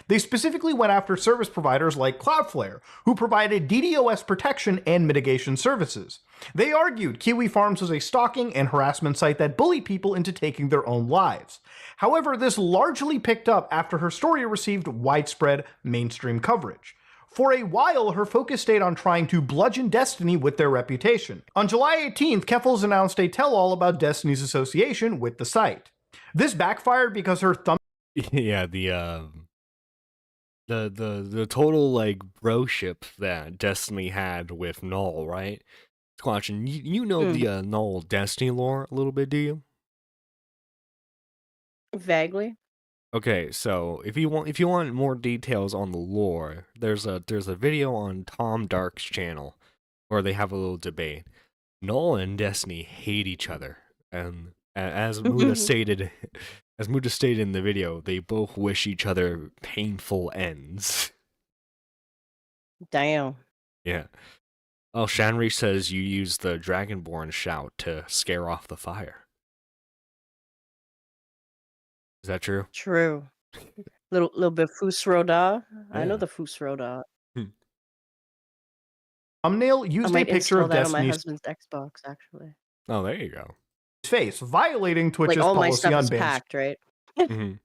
They specifically went after service providers like Cloudflare, who provided DDoS protection and mitigation services. They argued Kiwi Farms was a stalking and harassment site that bullied people into taking their own lives. However, this largely picked up after her story received widespread mainstream coverage. For a while, her focus stayed on trying to bludgeon Destiny with their reputation. On July 18th, Keffals announced a tell-all about Destiny's association with the site. This backfired because her thumb... Yeah, the total like broship that Destiny had with Null, right? Squatchin, you know the Null Destiny lore a little bit, do you? Vaguely. Okay, so if you want more details on the lore, there's a video on Tom Dark's channel where they have a little debate. Noel and Destiny hate each other, and as Muda stated, as Muda stated in the video, they both wish each other painful ends. Damn. Yeah. Oh, Shanri says you use the Dragonborn shout to scare off the fire. Is that true? True. Little bit Fusroda. I know Yeah. the Fusroda. Thumbnail I used a might picture install of that on my Destiny's husband's Xbox, actually. Oh, there you go. face, violating Twitch's Like all my policy stuff on is banned packed, right? Mhm.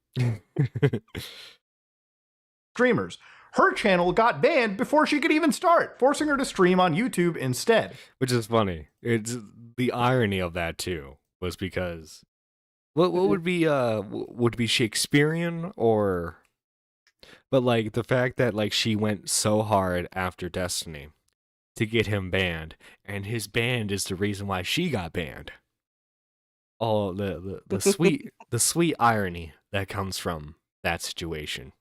streamers. Her channel got banned before she could even start, forcing her to stream on YouTube instead. Which is funny. It's the irony of that too was because what would be Shakespearean or but like the fact that like she went so hard after Destiny to get him banned and his band is the reason why she got banned. Oh, the sweet irony that comes from that situation.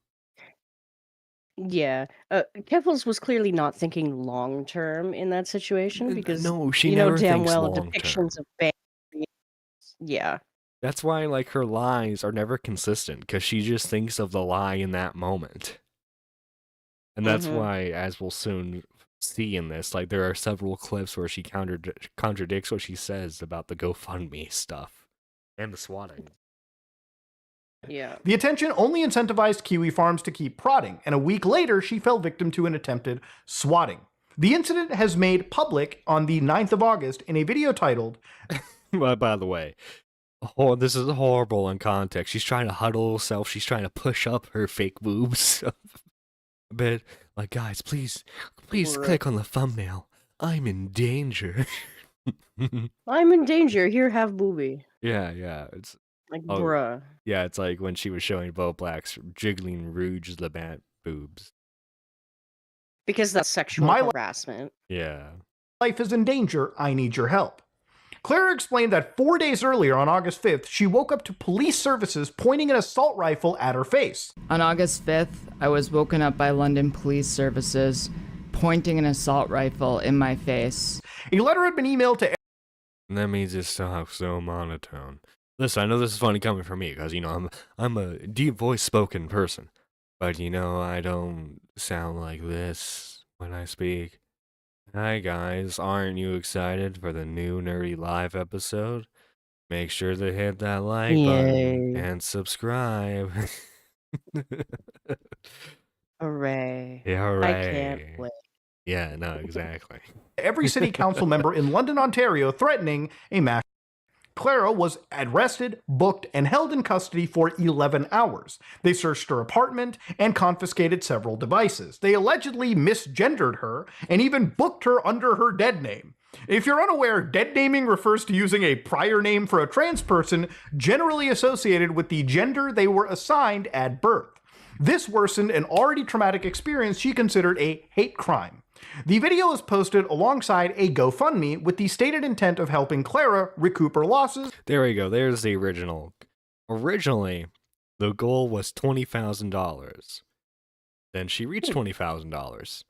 Yeah. Keffals was clearly not thinking long term in that situation because No, she you know never damn thinks well long term. depictions of band. Yeah. That's why like her lies are never consistent because she just thinks of the lie in that moment. And that's why, as we'll soon see in this, like there are several clips where she contradicts what she says about the GoFundMe stuff and the swatting. Yeah. The attention only incentivized Kiwi Farms to keep prodding, and a week later, she fell victim to an attempted swatting. The incident has made public on the 9th of August in a video titled, By the way, this is horrible in context. She's trying to huddle herself. She's trying to push up her fake boobs a bit. Like, guys, please click on the thumbnail. I'm in danger. I'm in danger. Here, have booby. Yeah. It's Like, bruh. yeah. It's like when she was showing Bo Black's jiggling Rouge the Bat boobs. Because that's sexual My harassment. Yeah. life is in danger, I need your help. Clara explained that 4 days earlier, on August 5th, she woke up to police services pointing an assault rifle at her face. On August 5th, I was woken up by London Police Services pointing an assault rifle in my face. A letter had been emailed to And that means it's so monotone. Listen, I know this is funny coming from me because I'm a deep voice spoken person, but I don't sound like this when I speak. Hi guys, aren't you excited for the new Nerdy Live episode? Make sure to hit that like button Yay. and subscribe. Hooray. Yeah, I hooray. can't wait. Yeah, no, exactly. every city council member in London, Ontario, threatening a mass. Clara was arrested, booked, and held in custody for 11 hours. They searched her apartment and confiscated several devices. They allegedly misgendered her and even booked her under her dead name. If you're unaware, dead naming refers to using a prior name for a trans person generally associated with the gender they were assigned at birth. This worsened an already traumatic experience she considered a hate crime. The video is posted alongside a GoFundMe with the stated intent of helping Clara recoup her losses. There we go. There's the original. Originally, the goal was $20,000. Then she reached $20,000.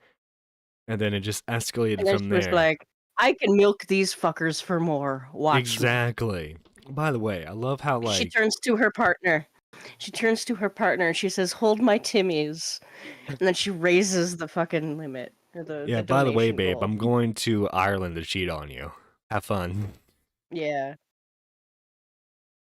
And then it just escalated And then from she was there. like, I can milk these fuckers for more. Watch me." Exactly. By the way, I love how She turns to her partner. And she says, hold my timmies. And then she raises the fucking limit. Or the by the way, donation babe, goal. I'm going to Ireland to cheat on you. Have fun. Yeah.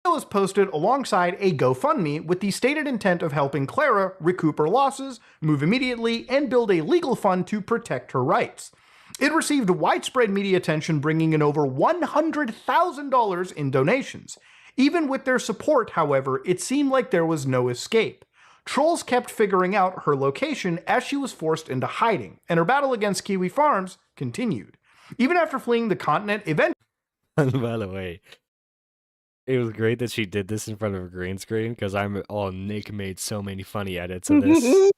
The video is posted alongside a GoFundMe with the stated intent of helping Clara recoup her losses, move immediately, and build a legal fund to protect her rights. It received widespread media attention, bringing in over $100,000 in donations. Even with their support, however, it seemed like there was no escape. Trolls kept figuring out her location as she was forced into hiding, and her battle against Kiwi Farms continued. Even after fleeing the continent, eventually By the way, it was great that she did this in front of a green screen because Nick made so many funny edits of this. Do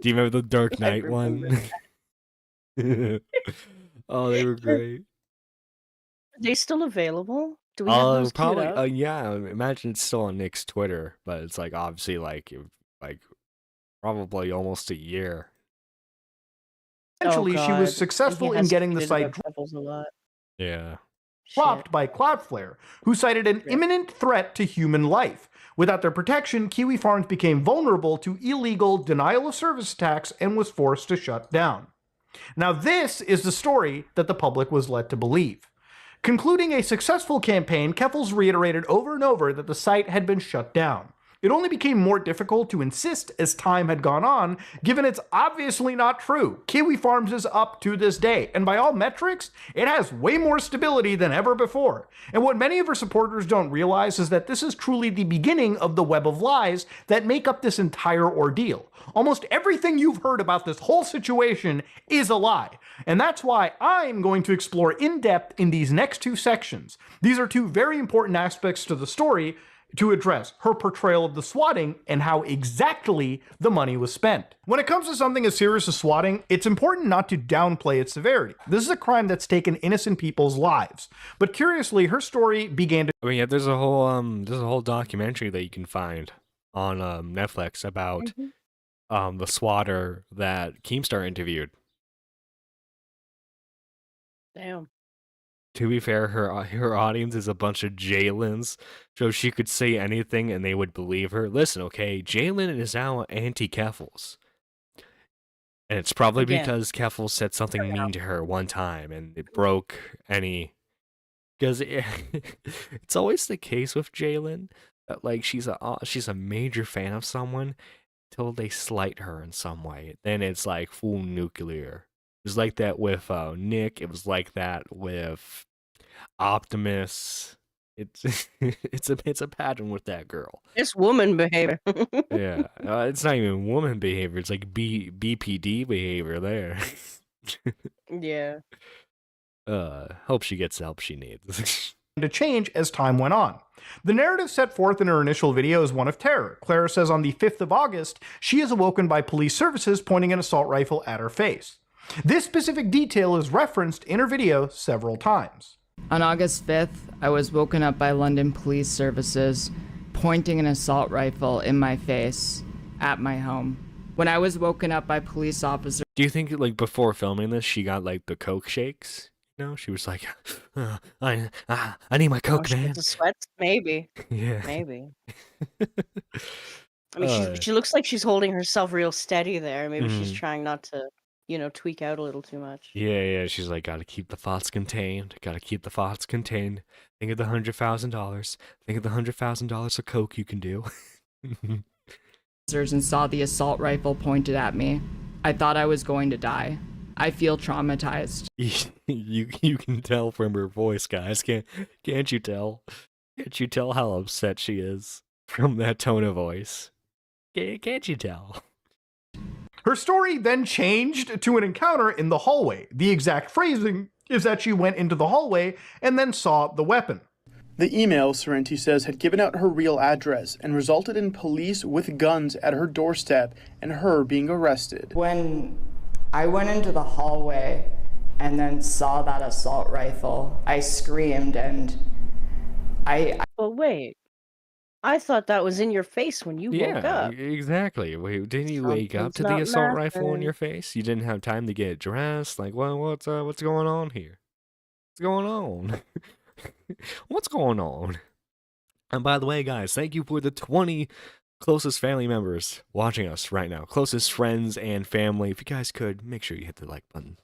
you remember the Dark I Knight one? remember Oh, they were great. Are they still available? Do we have those queued Probably. up? Yeah. I imagine it's still on Nick's Twitter, but it's like obviously like probably almost a year. she was God. successful He in has getting the tweeted site about Keffals a lot. Yeah. dropped by Cloudflare, who cited an imminent threat to human life. Without their protection, Kiwi Farms became vulnerable to illegal denial of service attacks and was forced to shut down. Now, this is the story that the public was led to believe. Concluding a successful campaign, Keffal's reiterated over and over that the site had been shut down. It only became more difficult to insist as time had gone on, given it's obviously not true. Kiwi Farms is up to this day, and by all metrics, it has way more stability than ever before. And what many of her supporters don't realize is that this is truly the beginning of the web of lies that make up this entire ordeal. Almost everything you've heard about this whole situation is a lie. And that's why I'm going to explore in depth in these next two sections. These are two very important aspects to the story to address: her portrayal of the swatting and how exactly the money was spent. When it comes to something as serious as swatting, it's important not to downplay its severity. This is a crime that's taken innocent people's lives. But curiously, her story began to— I mean, yeah, there's a whole documentary that you can find on Netflix about the swatter that Keemstar interviewed. Damn. To be fair, her audience is a bunch of Jaylens, so she could say anything and they would believe her. Listen, okay, Jalen is now anti-Keffals. And it's probably because Keffal said something mean to her one time and it broke any... Because it's always the case with Jalen that, like, she's a major fan of someone till they slight her in some way. Then it's like full nuclear. It was like that with Nick. It was like that with Optimus. It's a pattern with that girl. It's woman behavior. Yeah, it's not even woman behavior. It's like BPD behavior there. Yeah. Hope she gets the help she needs. to change as time went on. The narrative set forth in her initial video is one of terror. Clara says on the 5th of August, she is awoken by police services pointing an assault rifle at her face. This specific detail is referenced in her video several times. On August 5th, I was woken up by London police services pointing an assault rifle in my face at my home. When I was woken up by police officers... Do you think, like, before filming this, she got, like, the Coke shakes? You know, she was like, I need my Coke, man. The sweats? Maybe. Yeah. Maybe. I mean, she looks like she's holding herself real steady there. Maybe she's trying not to, tweak out a little too much. Yeah. She's like, gotta keep the thoughts contained. Gotta keep the thoughts contained. Think of the $100,000. Think of the $100,000 of Coke you can do. And saw the assault rifle pointed at me. I thought I was going to die. I feel traumatized. You can tell from her voice, guys. Can't you tell? Can't you tell how upset she is from that tone of voice? Can't you tell? Her story then changed to an encounter in the hallway. The exact phrasing is that she went into the hallway and then saw the weapon. The email, Sorrenti says, had given out her real address and resulted in police with guns at her doorstep and her being arrested. When I went into the hallway and then saw that assault rifle, I screamed and But wait, I thought that was in your face when you woke up. Exactly. Wait, didn't you wake up to the assault rifle in your face? You didn't have time to get dressed? Like, well, what's going on here? What's going on? What's going on? And by the way, guys, thank you for the 20 closest family members watching us right now. Closest friends and family. If you guys could, make sure you hit the like button.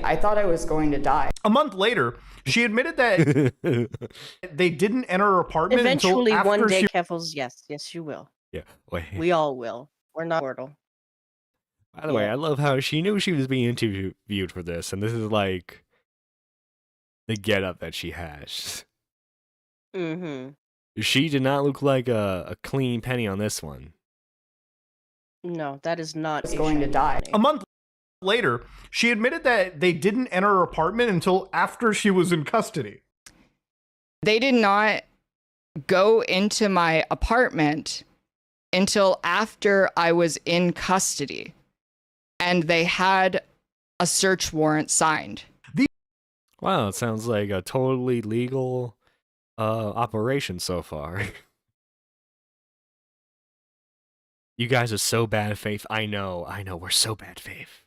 I thought I was going to die. A month later, she admitted that they didn't enter her apartment Eventually, until after one day, she... Keffals, yes, you will. Yeah. Wait. We all will. We're not mortal. By the way, I love how she knew she was being interviewed for this, and this is like the getup that she has. Mm-hmm. She did not look like a clean penny on this one. No, that is not going to die. A month later, she admitted that they didn't enter her apartment until after she was in custody. They did not go into my apartment until after I was in custody, and they had a search warrant signed. Wow, it sounds like a totally legal operation so far. You guys are so bad faith. I know, we're so bad faith.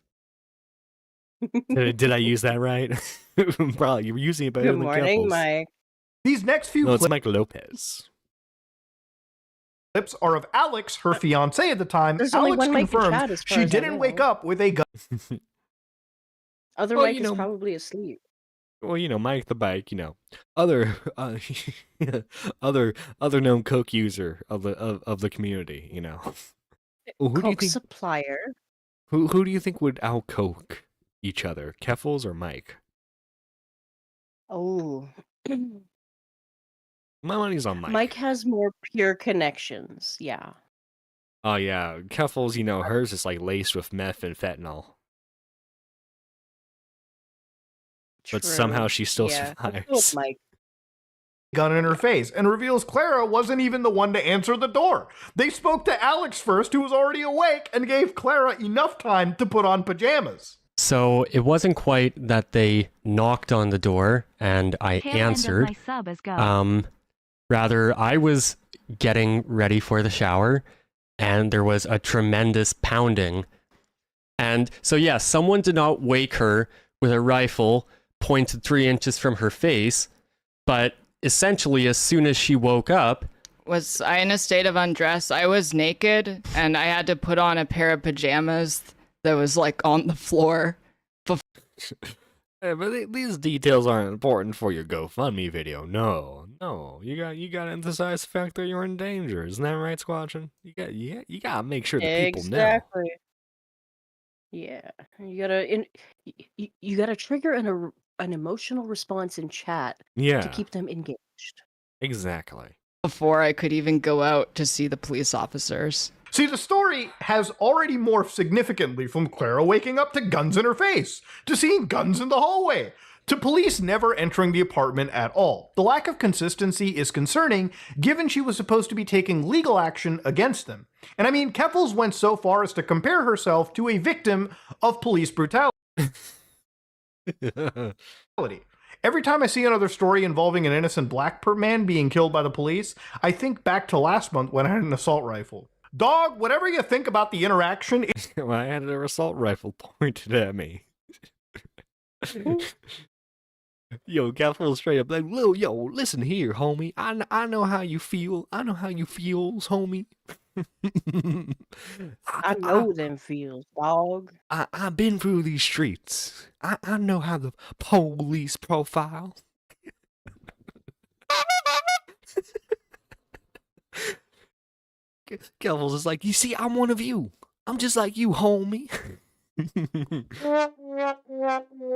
Did I use that right? Probably you were using it better Good than morning, Keffal's. Mike. These next few No, it's Mike Lopez. clips are of Alex, her fiance at the time. There's only Alex one Mike in confirms chat, as far she as I didn't wake know. up with a gun. Other Well, Mike you is know- probably asleep. Well, Mike the Bike, other other known coke user of the community, Well, who do you Coke think supplier. who do you think would out coke each other, Keffals or Mike? Oh. My money's on Mike. Mike has more pure connections. Yeah. Oh yeah, Keffals, hers is like laced with meth and fentanyl, but True. somehow she still Yeah. Let's go with survives. Mike. Gun in her face and reveals Clara wasn't even the one to answer the door. They spoke to Alex first, who was already awake, and gave Clara enough time to put on pajamas. So it wasn't quite that they knocked on the door and I answered. Rather, I was getting ready for the shower and there was a tremendous pounding. And so, yes, someone did not wake her with a rifle pointed 3 inches from her face, but essentially, as soon as she woke up, Was I in a state of undress? I was naked and I had to put on a pair of pajamas that was like on the floor. Yeah, but these details aren't important for your GoFundMe video. No, you got to emphasize the fact that you're in danger. Isn't that right, Squatchin? You got to make sure the people know. Exactly. Yeah. You gotta trigger an emotional response in chat Yeah, to keep them engaged. exactly. Before I could even go out to see the police officers. See, the story has already morphed significantly from Clara waking up to guns in her face, to seeing guns in the hallway, to police never entering the apartment at all. The lack of consistency is concerning, given she was supposed to be taking legal action against them. And I mean, Keffals went so far as to compare herself to a victim of police brutality. Every time I see another story involving an innocent black man being killed by the police, I think back to last month when I had an assault rifle. Dog, whatever you think about the interaction, When I had an assault rifle pointed at me. Yo, Keffal straight up like, yo, listen here, homie. I know how you feel. I know how you feels, homie. I know them feels, dog. I've been through these streets. I know how the police profile. Keffals is like, you see, I'm one of you. I'm just like you, homie.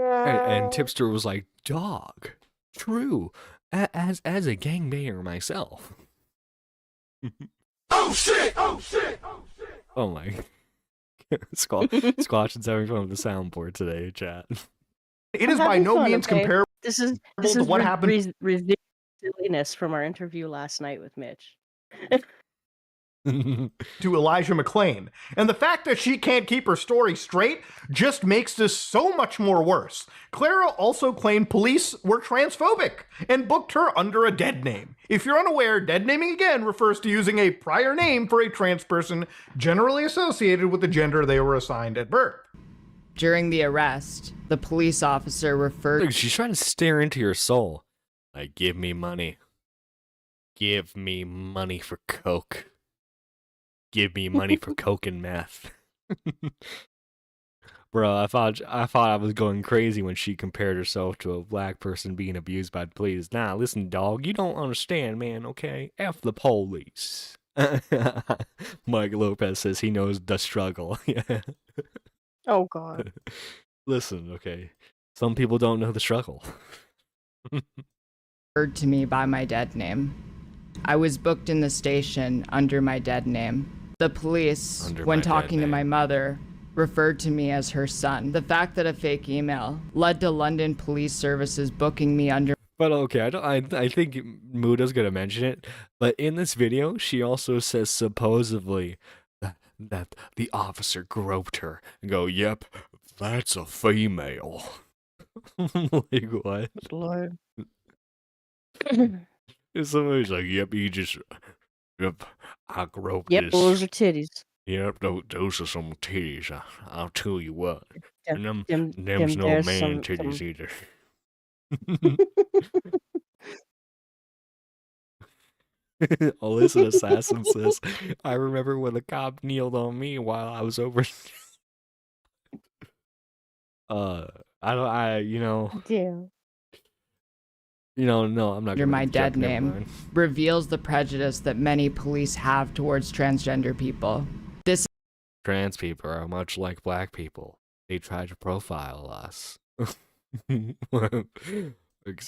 and Tipster was like, dog, true. As a gangbanger myself. Oh shit! Oh shit! Oh shit! Oh my. Squatchin's having fun with the soundboard today, chat. it is I'm by having no fun, means okay? comparable This is to what happened revealing silliness from our interview last night with Mitch. to Elijah McClain. And the fact that she can't keep her story straight just makes this so much more worse. Clara also claimed police were transphobic and booked her under a dead name. If you're unaware, dead naming again refers to using a prior name for a trans person generally associated with the gender they were assigned at birth. During the arrest, the police officer referred Look, she's trying to stare into your soul. Like, give me money. Give me money for coke. Give me money for coke and meth. Bro, I thought I was going crazy when she compared herself to a black person being abused by the police. Nah, listen, dog, you don't understand, man, okay? F the police. Mike Lopez says he knows the struggle. Yeah. Oh god. Listen, okay. Some people don't know the struggle. to me by my dead name. I was booked in the station under my dead name. The police, Under when my dead talking to name. my mother, referred to me as her son. The fact that a fake email led to London Police Services booking me under But okay, I think Muda's gonna mention it. But in this video, she also says supposedly that the officer groped her and go, "Yep, that's a female." Like what? Lord. And somebody's like, "Yep, yep, I groped Yep, this." those are titties. Yep, those are some titties. I'll tell you what. And them's no there's man some- titties either. Alyssa Assassin says, I remember when the cop kneeled on me while I was over. Damn. No, I'm not Under gonna my object, dead never name mind. reveals the prejudice that many police have towards transgender people. This Trans people are much like black people. They try to profile us.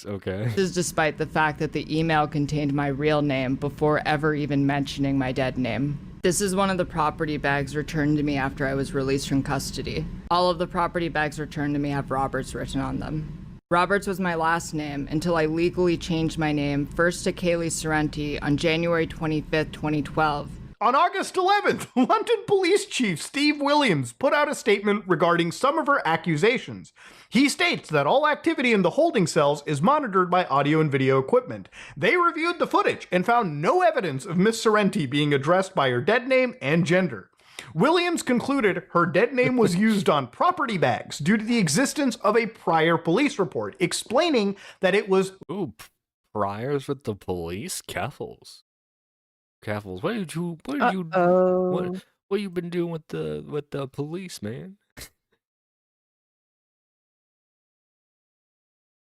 Okay. is despite the fact that the email contained my real name before ever even mentioning my dead name. This is one of the property bags returned to me after I was released from custody. All of the property bags returned to me have Roberts written on them. Roberts was my last name until I legally changed my name first to Kaylee Sorrenti on January 25th, 2012. On August 11th, London Police Chief Steve Williams put out a statement regarding some of her accusations. He states that all activity in the holding cells is monitored by audio and video equipment. They reviewed the footage and found no evidence of Miss Sorrenti being addressed by her dead name and gender. Williams concluded her dead name was used on property bags due to the existence of a prior police report, explaining that it was Ooh, priors with the police? Keffals, what you been doing with the police, man?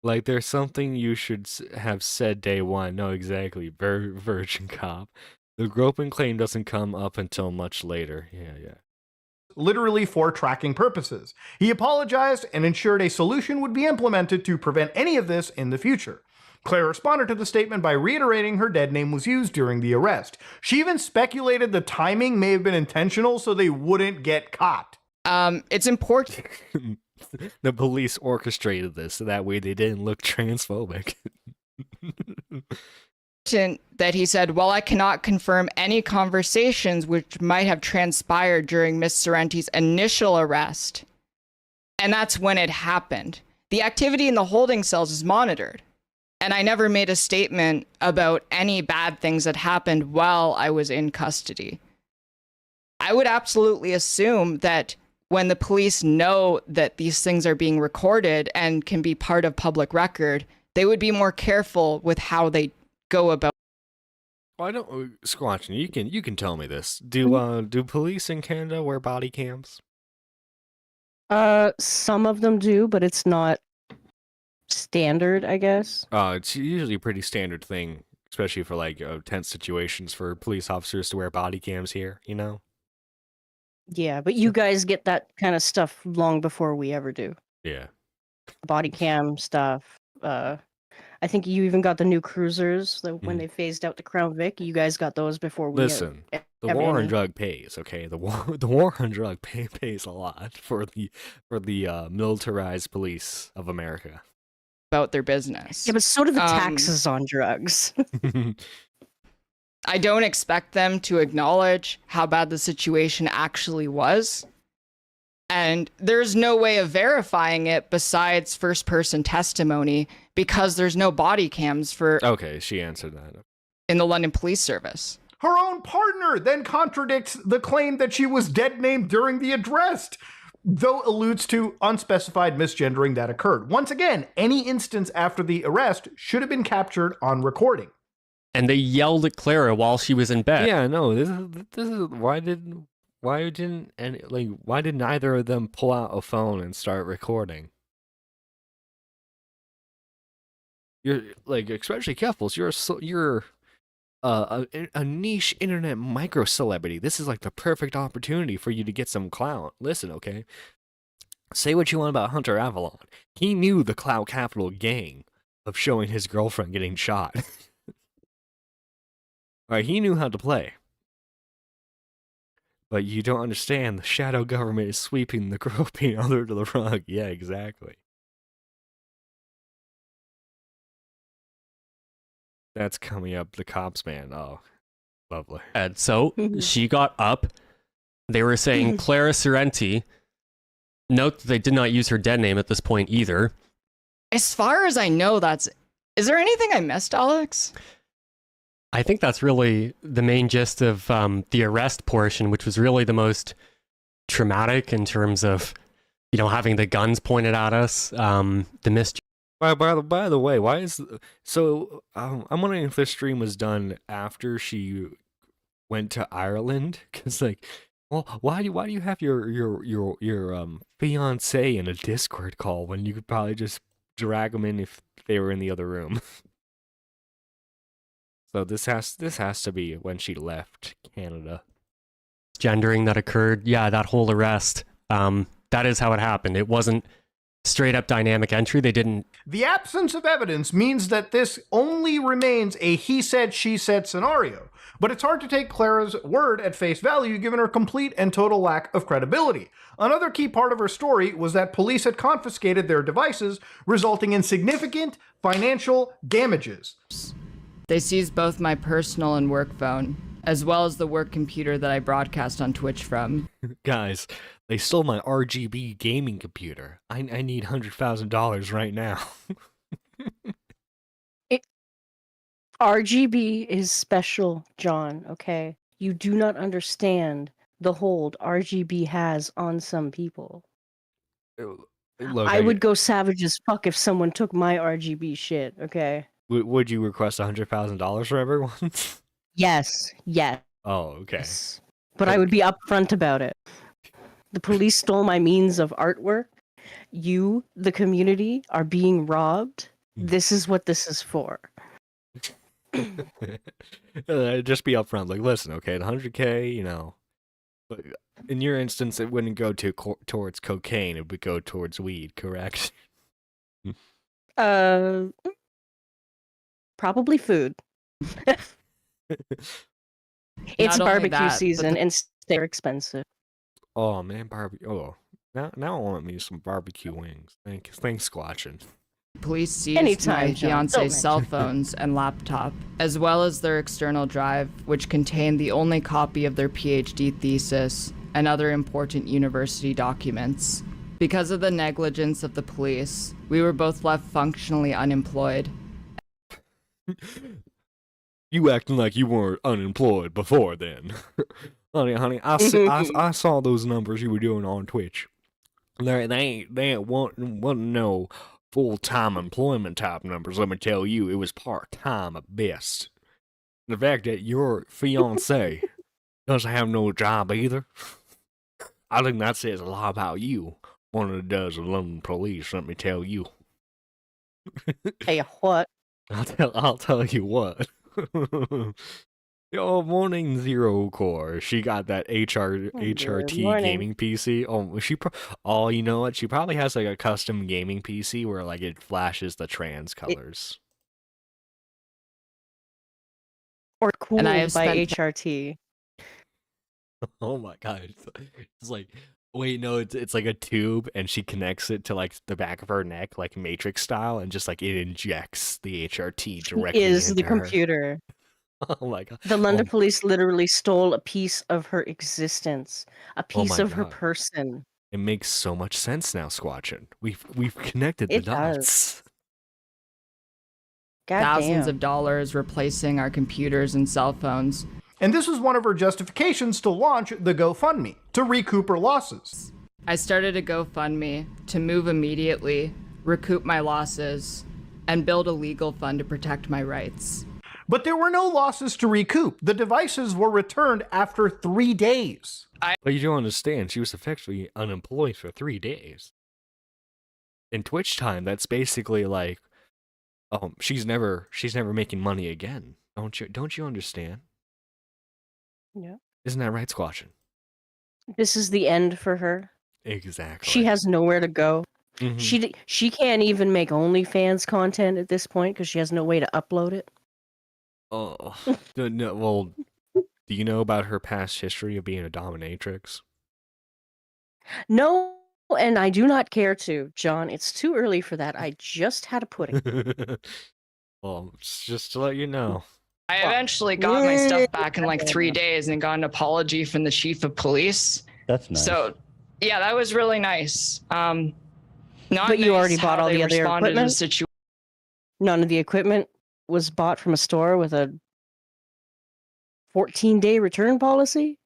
Like, there's something you should have said day one. No, exactly, virgin cop. The groping claim doesn't come up until much later. Yeah. literally for tracking purposes. He apologized and ensured a solution would be implemented to prevent any of this in the future. Claire responded to the statement by reiterating her dead name was used during the arrest. She even speculated the timing may have been intentional so they wouldn't get caught. It's important The police orchestrated this so that way they didn't look transphobic. that he said, while I cannot confirm any conversations which might have transpired during Miss Sorrenti's initial arrest, and that's when it happened, the activity in the holding cells is monitored. And I never made a statement about any bad things that happened while I was in custody. I would absolutely assume that when the police know that these things are being recorded and can be part of public record, they would be more careful with how they go about. Well, I don't, Squatchin, you can tell me this. Do police in Canada wear body cams? Some of them do, but it's not standard, I guess. It's usually a pretty standard thing, especially for like tense situations for police officers to wear body cams here, you know? Yeah, but you guys get that kind of stuff long before we ever do. Yeah. Body cam stuff. I think you even got the new cruisers that when they phased out the Crown Vic. You guys got those before we. Listen, the war on drug pays. Okay, the war on drug pays a lot for the militarized police of America. About their business. Yeah, but so do the taxes on drugs. I don't expect them to acknowledge how bad the situation actually was. And there's no way of verifying it besides first-person testimony because there's no body cams for. Okay, she answered that. In the London Police Service. Her own partner then contradicts the claim that she was dead named during the address, though alludes to unspecified misgendering that occurred. Once again, any instance after the arrest should have been captured on recording. And they yelled at Clara while she was in bed. Yeah, no, this is why did neither of them pull out a phone and start recording? You're like, especially Keffals, you're a niche internet micro celebrity. This is like the perfect opportunity for you to get some clout. Listen, okay? Say what you want about Hunter Avalon. He knew the Clout Capital gang of showing his girlfriend getting shot. Alright, he knew how to play. But you don't understand, the shadow government is sweeping the groping under the rug. Yeah, exactly. That's coming up, the cops, man. Oh, lovely. And so she got up. They were saying Clara Sorrenti. Note that they did not use her dead name at this point either. As far as I know, is there anything I missed, Alex? I think that's really the main gist of the arrest portion, which was really the most traumatic in terms of, having the guns pointed at us, the mystery. By the way, why is so? I'm wondering if this stream was done after she went to Ireland, because well, why do you have your fiance in a Discord call when you could probably just drag them in if they were in the other room? So this has to be when she left Canada. Gendering that occurred, yeah, that whole arrest. That is how it happened. It wasn't straight up dynamic entry. They didn't. The absence of evidence means that this only remains a he said, she said scenario. But it's hard to take Clara's word at face value given her complete and total lack of credibility. Another key part of her story was that police had confiscated their devices, resulting in significant financial damages. They seized both my personal and work phone, as well as the work computer that I broadcast on Twitch from. Guys, they stole my RGB gaming computer. I need $100,000 right now. RGB is special, John, okay? You do not understand the hold RGB has on some people. Look, I would go savage as fuck if someone took my RGB shit, okay? Would you request $100,000 for everyone? Yes. Oh, okay. But I would be upfront about it. The police stole my means of artwork. You, the community, are being robbed. This is what this is for. Just be upfront. Listen, okay, the 100K, but in your instance, it wouldn't go towards cocaine. It would go towards weed, correct? Probably food. It's Not only barbecue that, but season and they're expensive. Oh man, barbecue. Oh, now I want me some barbecue wings. Thanks, Squatchin. Police seized Anytime, my John. Don't fiance's cell phones and laptop, as well as their external drive, which contained the only copy of their PhD thesis and other important university documents. Because of the negligence of the police, we were both left functionally unemployed. You acting like you weren't unemployed before then. honey, I saw those numbers you were doing on Twitch. They ain't wanting no full-time employment type numbers. Let me tell you, it was part-time at best. The fact that your fiance doesn't have no job either, I think that says a lot about you. One of the does of London police, let me tell you. Hey, what? I'll tell you what. Yo, morning Zero Core. She got that HRT morning. gaming PC. Oh, you know what? She probably has a custom gaming PC where it flashes the trans colors. Or cool And I have by spent- HRT. Oh my god! It's wait, no, it's like a tube, and she connects it to the back of her neck, like Matrix style, and just it injects the HRT directly Is into the her. computer. Oh my god! The London police literally stole a piece of her existence, a piece my of her God. person. It makes so much sense now, Squatchin. We've connected the It dots. does. God Thousands damn. of dollars replacing our computers and cell phones. And this was one of her justifications to launch the GoFundMe, to recoup her losses. I started a GoFundMe to move immediately, recoup my losses, and build a legal fund to protect my rights. But there were no losses to recoup. The devices were returned after 3 days. But you don't understand. She was effectively unemployed for 3 days. In Twitch time, that's basically she's never making money again. Don't you understand? Yeah. Isn't that right, Squatchin? This is the end for her. Exactly. She has nowhere to go. Mhm. She can't even make OnlyFans content at this point because she has no way to upload it. Oh, no, well, do you know about her past history of being a dominatrix? No, and I do not care to, John. It's too early for that. I just had a pudding. Well, just to let you know. I eventually got my stuff back in 3 days and got an apology from the chief of police. That's nice. So, yeah, that was really nice. Not But you already nice bought how all they the other responded to the equipment? situation. None of the equipment was bought from a store with a 14-day return policy?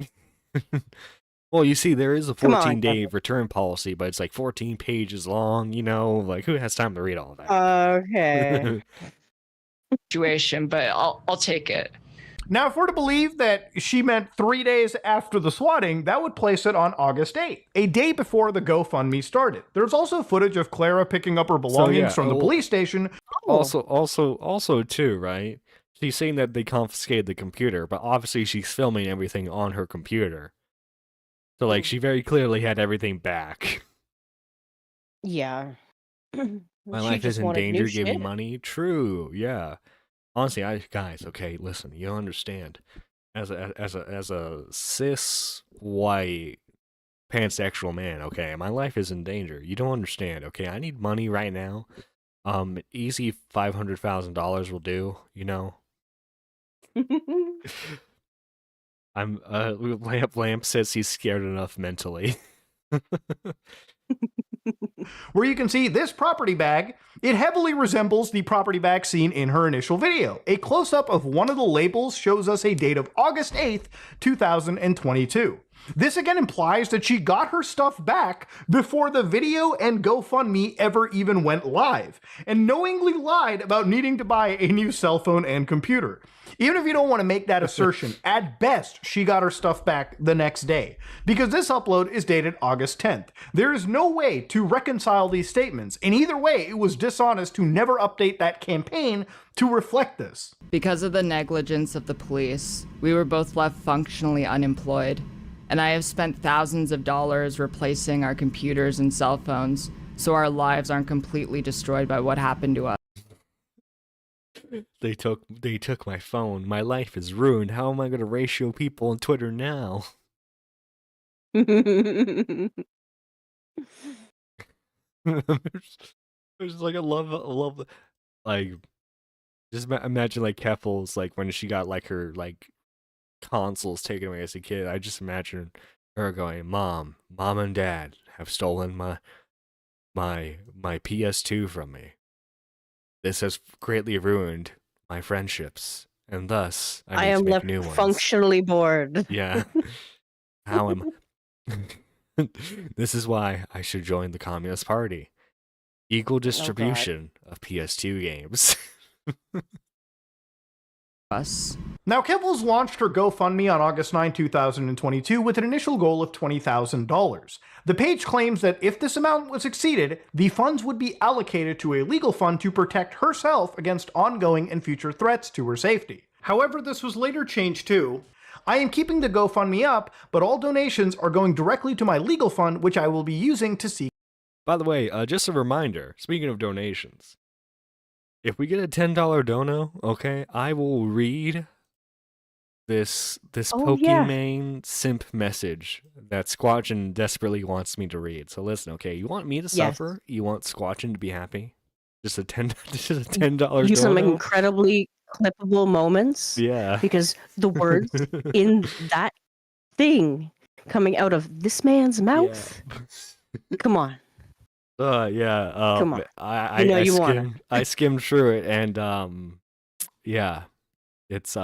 Well, you see, there is a Come on, 14-day return policy, but it's like 14 pages long, you know? Like, who has time to read all that? Okay. Situation, but I'll take it. Now, if we're to believe that she meant 3 days after the swatting, that would place it on August 8th, a day before the GoFundMe started. There's also footage of Clara picking up her belongings from the police station. Also, too, right? She's saying that they confiscated the computer, but obviously she's filming everything on her computer. So, like, she very clearly had everything back. Yeah. My She life just is in wanted danger, new give me shit. money. True, yeah. Honestly, guys, okay, listen, you don't understand. As a cis white pansexual man, okay, my life is in danger. You don't understand, okay? I need money right now. Easy $500,000 will do, you know. I'm Lamp says he's scared enough mentally. Where you can see this property bag. It heavily resembles the property bag seen in her initial video. A close-up of one of the labels shows us a date of August 8th, 2022. This again implies that she got her stuff back before the video and GoFundMe ever even went live, and knowingly lied about needing to buy a new cell phone and computer. Even if you don't want to make that assertion, at best, she got her stuff back the next day, because this upload is dated August 10th. There is no way to reconcile these statements, and either way, it was dishonest to never update that campaign to reflect this. Because of the negligence of the police, we were both left functionally unemployed, and I have spent thousands of dollars replacing our computers and cell phones so our lives aren't completely destroyed by what happened to us. They took my phone. My life is ruined. How am I going to ratio people on Twitter now? It's just like I love like just imagine like Keffal's like when she got like her like consoles taken away as a kid. I just imagine her going, Mom and Dad have stolen my PS2 from me. This has greatly ruined my friendships, and thus I I need to am make left new ones. functionally bored. Yeah. How am This is why I should join the Communist Party. Equal distribution of PS2 games. Now, Keffal's launched her GoFundMe on August 9, 2022 with an initial goal of $20,000. The page claims that if this amount was exceeded, the funds would be allocated to a legal fund to protect herself against ongoing and future threats to her safety. However, this was later changed to, I am keeping the GoFundMe up, but all donations are going directly to my legal fund, which I will be using to seek. By the way, just a reminder, speaking of donations, if we get a $10 dono, okay, I will read this Pokimane simp message that Squatchin desperately wants me to read. So listen, okay, you want me to suffer? You want Squatchin to be happy? Just a $10 dono? Some incredibly clippable moments. Yeah. Because the words in that thing coming out of this man's mouth. Yeah. Come on. Yeah. Come on. I skimmed through it, and yeah, it's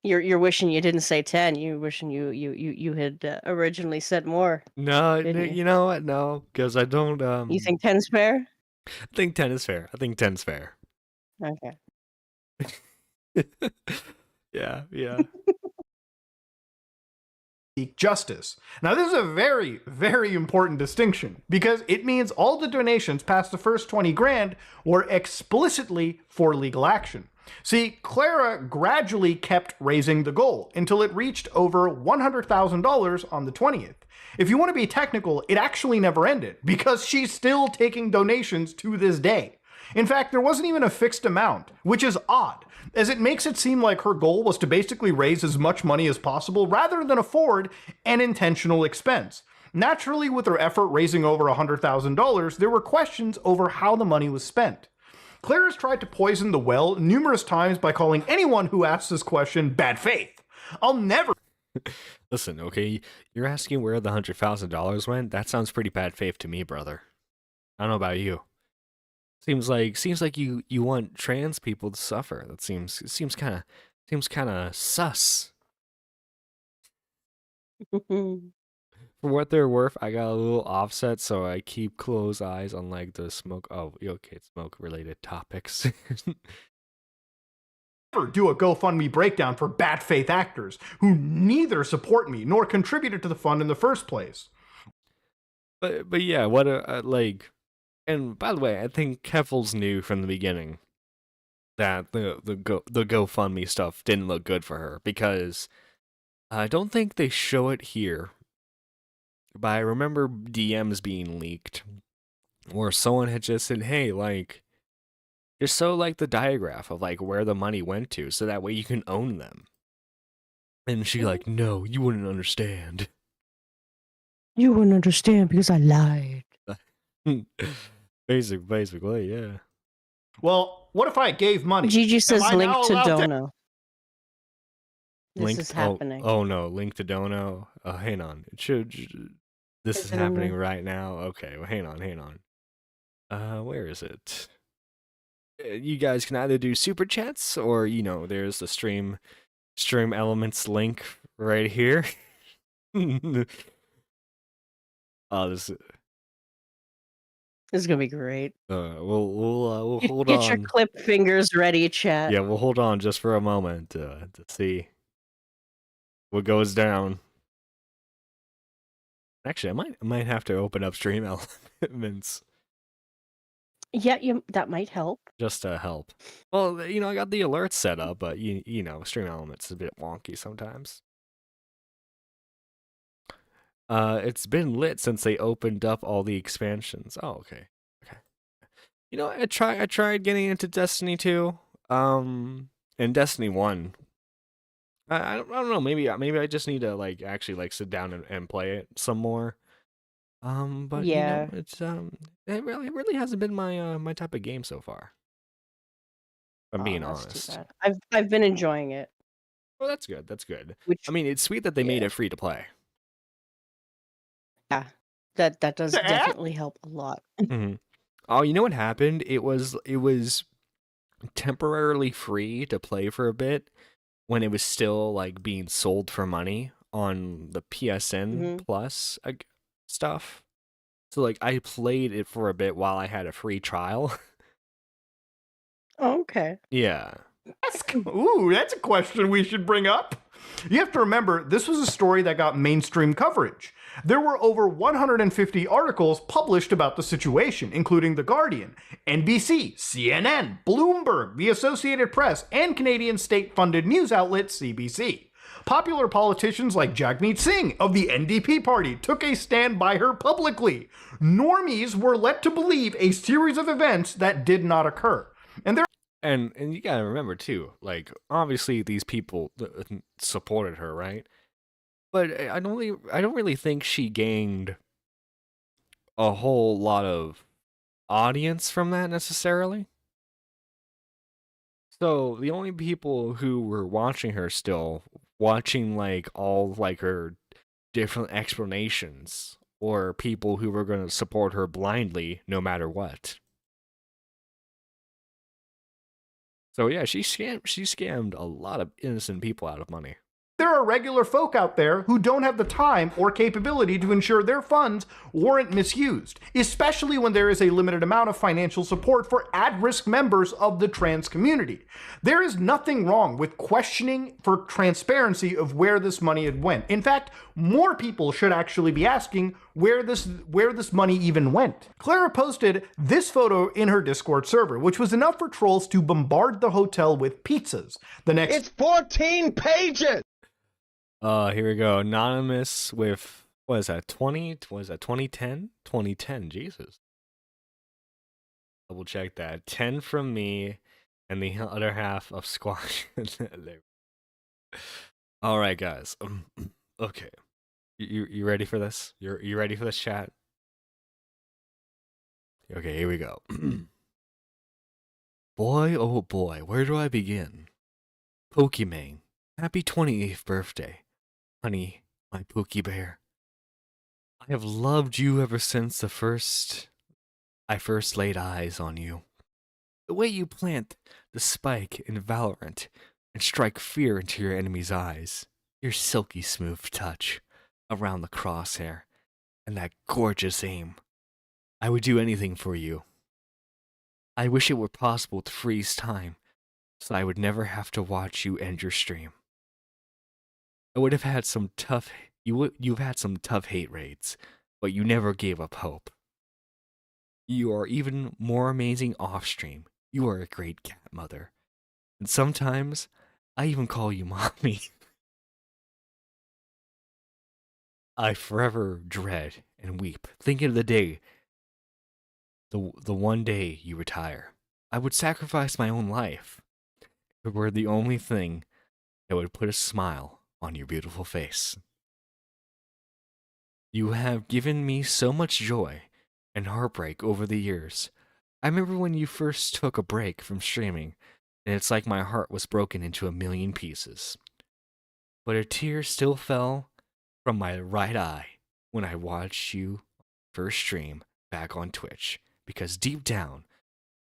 You're wishing you didn't say 10. You wishing you had originally said more. No, you know what? No, because I don't. You think 10's fair? I think 10 is fair. I think 10's fair. Okay. Yeah. Seek justice. Now, this is a very, very important distinction because it means all the donations past the first 20 grand were explicitly for legal action. See, Clara gradually kept raising the goal until it reached over $100,000 on the 20th. If you want to be technical, it actually never ended because she's still taking donations to this day. In fact, there wasn't even a fixed amount, which is odd, as it makes it seem like her goal was to basically raise as much money as possible rather than afford an intentional expense. Naturally, with her effort raising over $100,000, there were questions over how the money was spent. Clara's tried to poison the well numerous times by calling anyone who asks this question bad faith. I'll never... Listen, okay, you're asking where the $100,000 went? That sounds pretty bad faith to me, brother. I don't know about you. Seems like you want trans people to suffer. That seems kind Seems kind of sus. For what they're worth, I got a little offset, so I keep close eyes on like the smoke. Oh, okay, smoke related topics. Never do a GoFundMe breakdown for bad faith actors who neither support me nor contributed to the fund in the first place. But yeah, what like, and by the way, I think Keffal's knew from the beginning that the GoFundMe stuff didn't look good for her, because I don't think they show it here, but I remember DMs being leaked where someone had just said, "Hey, like, just so like the diagram of like where the money went to, so that way you can own them." And she like, "No, you wouldn't understand." You wouldn't understand because I lied. Basically, yeah. Well, what if I gave money? Gigi Am says I link now to allowed Dono. This Link, is happening. Oh no, link to Dono. Hang on. It should. This is Is it in happening there? right now. Okay, well, hang on. Where is it? You guys can either do super chats, or there's the stream elements link right here. Oh, This is gonna be great. we'll hold Get on. your clip fingers ready, chat. Yeah, we'll hold on just for a moment to see what goes down. Actually, I might have to open up stream elements Yeah, that might help. just to help. Well, I got the alerts set up, but stream elements is a bit wonky sometimes. It's been lit since they opened up all the expansions. Oh, okay. I tried getting into Destiny 2, and Destiny 1. I don't know. Maybe I just need to like actually like sit down and play it some more. But Yeah. it's it really hasn't been my my type of game so far. If I'm being That's honest. too bad. I've been enjoying it. Well, that's good. That's good. Which, I mean, it's sweet that they made yeah. it free to play. Yeah, that does definitely help a lot. Mm-hmm. Oh, you know what happened? It was temporarily free to play for a bit when it was still like being sold for money on the PSN Plus stuff. So like I played it for a bit while I had a free trial. Oh, okay. Yeah. That's a question we should bring up. You have to remember, this was a story that got mainstream coverage. There were over 150 articles published about the situation, including The Guardian, NBC, CNN, Bloomberg, the Associated Press, and Canadian state-funded news outlet CBC. Popular politicians like Jagmeet Singh of the NDP party took a stand by her publicly. Normies were led to believe a series of events that did not occur. And you gotta remember too, like obviously these people supported her, right? But I don't really think she gained a whole lot of audience from that necessarily. So the only people who were watching her still, watching like all like her different explanations, or people who were going to support her blindly no matter what. So yeah, she scammed a lot of innocent people out of money. There are regular folk out there who don't have the time or capability to ensure their funds weren't misused, especially when there is a limited amount of financial support for at-risk members of the trans community. There is nothing wrong with questioning for transparency of where this money had went. In fact, more people should actually be asking where this money even went. Clara posted this photo in her Discord server, which was enough for trolls to bombard the hotel with pizzas. It's 14 pages! Here we go. Anonymous with, what is that, 2010? 2010, Jesus. Double check that. 10 from me, and the other half of Squash. Alright, guys. Okay. You ready for this? You ready for this, chat? Okay, here we go. Boy, oh boy, where do I begin? Pokimane, happy 28th birthday. Honey, my Pookie Bear. I have loved you ever since I first laid eyes on you. The way you plant the spike in Valorant and strike fear into your enemy's eyes. Your silky smooth touch around the crosshair and that gorgeous aim. I would do anything for you. I wish it were possible to freeze time so I would never have to watch you end your stream. I would have had some tough you've had some tough hate raids, but you never gave up hope. You are even more amazing off stream. You are a great cat mother. And sometimes I even call you mommy. I forever dread and weep, thinking of the day, the one day you retire. I would sacrifice my own life if it were the only thing that would put a smile on your beautiful face. You have given me so much joy and heartbreak over the years. I remember when you first took a break from streaming, and it's like my heart was broken into a million pieces. But a tear still fell from my right eye when I watched you first stream back on Twitch, because deep down,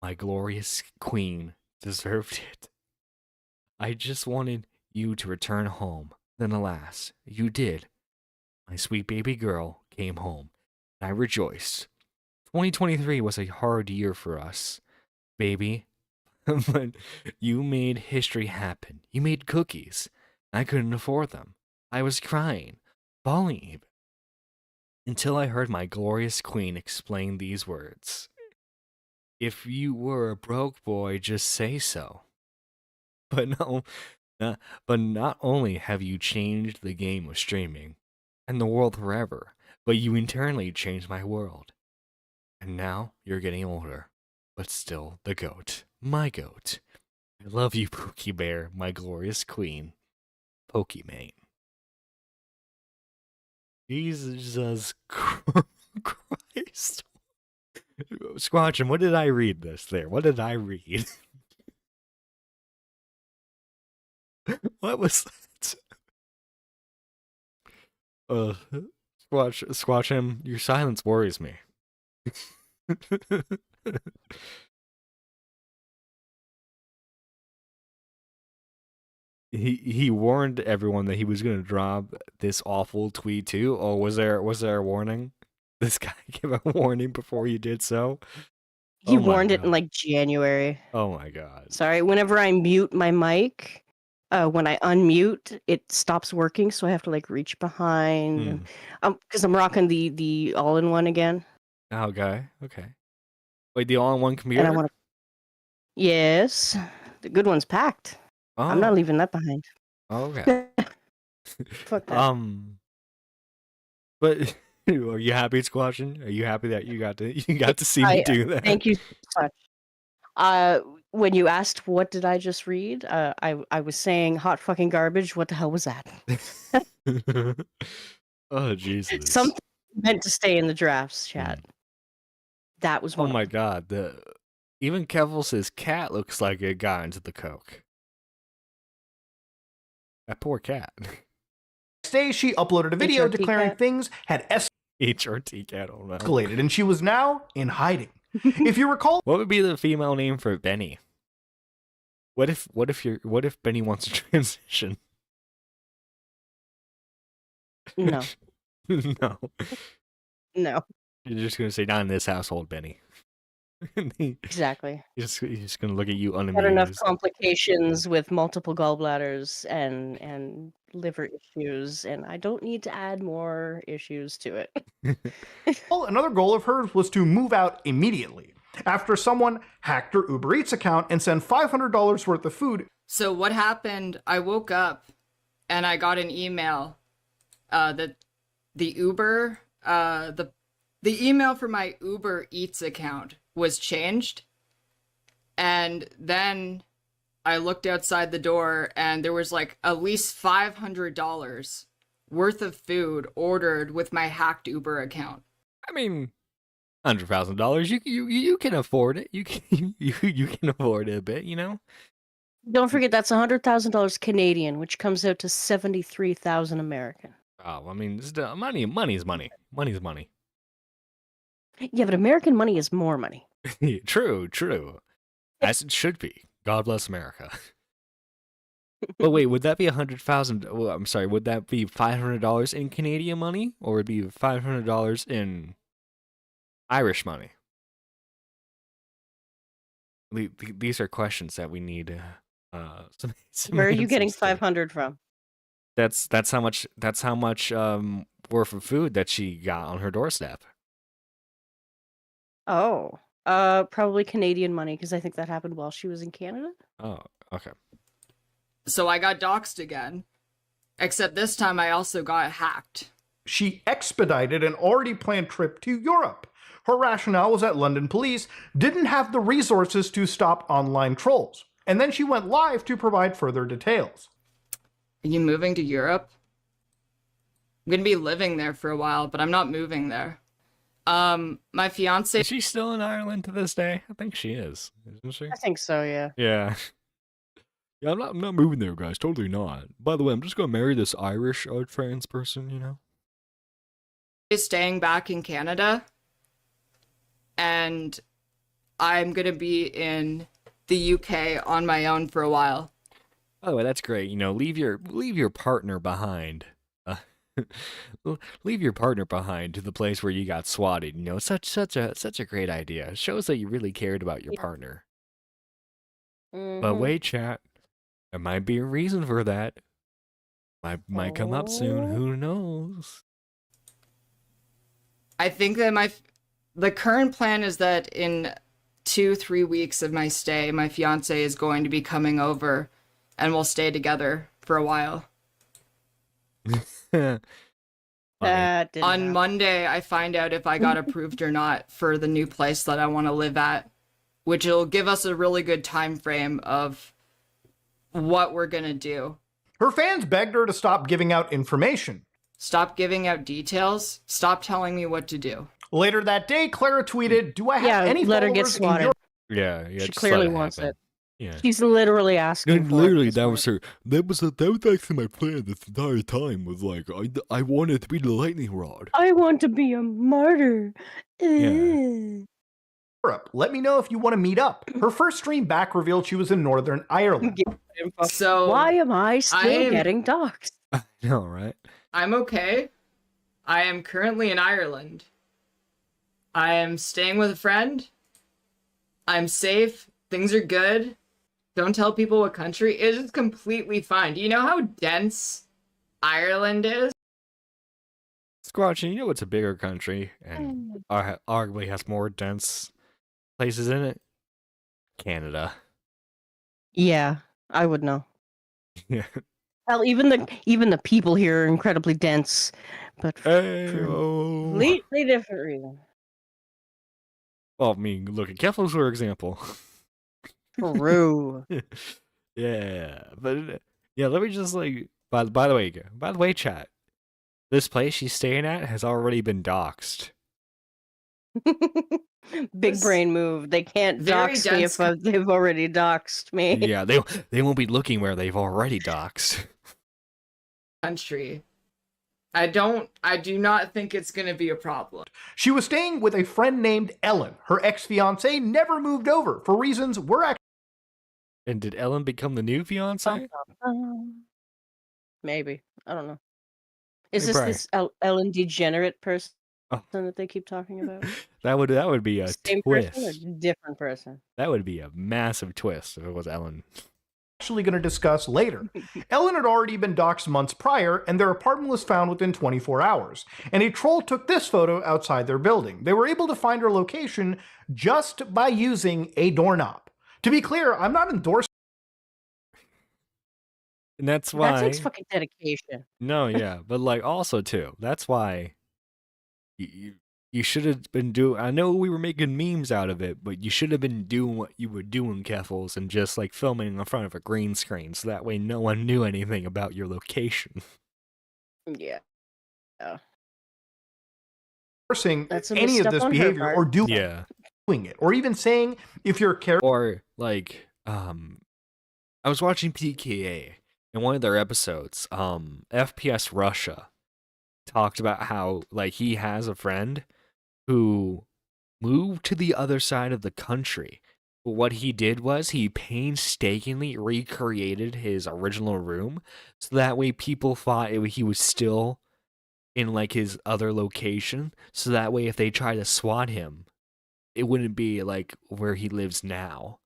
my glorious queen deserved it. I just wanted you to return home. Then alas, you did. My sweet baby girl came home, and I rejoiced. 2023 was a hard year for us, baby, but you made history happen. You made cookies. I couldn't afford them. I was crying, bawling even, until I heard my glorious queen explain these words. If you were a broke boy, just say so. But no, but not only have you changed the game of streaming and the world forever, but you internally changed my world. And now you're getting older, but still the goat, my goat. I love you, Pookie Bear, my glorious queen, Pokimane. Jesus Christ. Squatchin, what did I read this there? What did I read? What was that? Squatchin, your silence worries me. He warned everyone that he was going to drop this awful tweet too. Oh, was there a warning? This guy gave a warning before he did so. He warned it in like January. Oh my god. Sorry, whenever I mute my mic, when I unmute, it stops working, so I have to like reach behind. Because I'm rocking the all-in-one again. Okay. Wait, the all-in-one computer? And I want to. Yes, the good one's packed. Oh. I'm not leaving that behind. Okay. Fuck that. But are you happy, Squatchin? Are you happy that you got to see me do that? Thank you so much. When you asked what did I just read, I was saying hot fucking garbage. What the hell was that? Oh Jesus! Something meant to stay in the drafts chat. That was one. Oh my god! Even Keffal says cat looks like it got into the coke. That poor cat. Next day, she uploaded a video declaring things had HRT cat, oh no. escalated, and she was now in hiding. If you recall, what would be the female name for Benny? What if Benny wants to transition? No. No. No. You're just gonna say, not in this household, Benny. Exactly. He's just gonna look at you unamused. Got enough complications with multiple gallbladders and liver issues, and I don't need to add more issues to it. Well, another goal of hers was to move out immediately after someone hacked her Uber Eats account and sent $500 worth of food. So what happened, I woke up and I got an email that the Uber, the email for my Uber Eats account was changed. And then I looked outside the door and there was like at least $500 worth of food ordered with my hacked Uber account. I mean, $100,000, you can afford it. You can afford it a bit, you know. Don't forget that's $100,000 Canadian, which comes out to 73,000 American. Oh, I mean, money's money. Money's money. Yeah, but American money is more money. True. As it should be. God bless America. But wait, would that be 100,000? Well, I'm sorry. Would that be $500 in Canadian money, or would it be $500 in Irish money? These are questions that we need. Some Where are you getting answers to. 500 from? That's how much. That's how much worth of food that she got on her doorstep. Oh, probably Canadian money because I think that happened while she was in Canada. Oh, okay. So I got doxxed again. Except this time I also got hacked. She expedited an already planned trip to Europe. Her rationale was that London police didn't have the resources to stop online trolls. And then she went live to provide further details. Are you moving to Europe? I'm gonna be living there for a while, but I'm not moving there. My fiance. Is she still in Ireland to this day? I think she is, isn't she? I think so, yeah. Yeah. Yeah, I'm not moving there, guys. Totally not. By the way, I'm just gonna marry this Irish trans person, you know? Is staying back in Canada, and I'm gonna be in the UK on my own for a while. By the way, that's great. You know, leave your partner behind. Leave your partner behind to the place where you got swatted. You know, such a great idea. It shows that you really cared about your partner. But wait, chat. There might be a reason for that. Might come up soon. Who knows? I think that the current plan is that in 2-3 weeks of my stay, my fiance is going to be coming over, and we'll stay together for a while. That didn't On happen. Monday, I find out if I got approved or not for the new place that I want to live at, which will give us a really good time frame of what we're gonna do. Her fans begged her to stop giving out information. Stop giving out details. Stop telling me what to do. Later that day, Clara tweeted, "Do I have Yeah, any let her get followers in swatted. Europe?" Yeah, She just clearly let it wants happen. it. Yeah. She's literally asking for it Literally, at this that point. was her. That was actually my plan this entire time. Was like, I wanted to be the lightning rod. I want to be a martyr. Ugh. Europe. Let me know if you want to meet up. Her first stream back revealed she was in Northern Ireland. Give info. So Why am I still getting doxxed? I know, right? I'm okay. I am currently in Ireland. I am staying with a friend. I'm safe. Things are good. Don't tell people what country. It is completely fine. Do you know how dense Ireland is? Squatchin, you know it's a bigger country and arguably has more dense places in it? Canada. Yeah, I would know. Yeah. Hell, even the people here are incredibly dense, but for Hey-o. completely different reason. Well, I mean, look at Keffal, for example. True. Yeah, but yeah, let me just like by the way, chat. This place she's staying at has already been doxxed. Big brain move. They can't Very dox me dense if they've already doxed me. Yeah, they won't be looking where they've already doxed. Country. I do not think it's gonna be a problem. She was staying with a friend named Ellen. Her ex-fiance never moved over for reasons we're actually... And did Ellen become the new fiance? Maybe. I don't know. Is Hey, this Brian. this Ellen degenerate person Oh. that they keep talking about? That would be a Same twist. person or different person? That would be a massive twist if it was Ellen. going to discuss later. Ellen had already been doxxed months prior, and their apartment was found within 24 hours. And a troll took this photo outside their building. They were able to find her location just by using a doorknob. To be clear, I'm not endorsing... And that's why That takes fucking dedication. No, yeah, but like also too. That's why you should have been doing. I know we were making memes out of it, but you should have been doing what you were doing, Keffals, and just like filming in front of a green screen, so that way no one knew anything about your location. Yeah. endorsing That's a any of misstep this on her behavior part. or doing Yeah, it, or even saying if you're or like I was watching PKA in one of their episodes. FPS Russia talked about how like he has a friend who moved to the other side of the country what he did was he painstakingly recreated his original room so that way people thought he was still in like his other location, so that way if they try to swat him, it wouldn't be like where he lives now.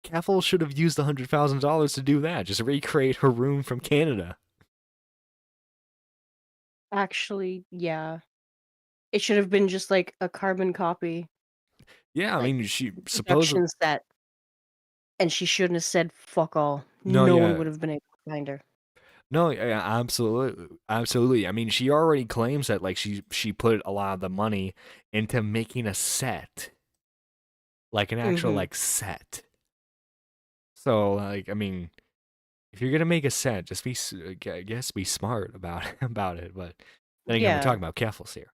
Keffal should have used $100,000 to do that, just recreate her room from Canada. Actually, yeah. It should have been just like a carbon copy. Yeah, I Like, mean, she supposedly... Production set. And she shouldn't have said fuck all. No, No yeah. one would have been able to find her. No, yeah, absolutely. I mean, she already claims that like she put a lot of the money into making a set, like an actual like set. So like, I mean, if you're gonna make a set, just be, I guess, be smart about it. But then again, we're talking about Keffals here.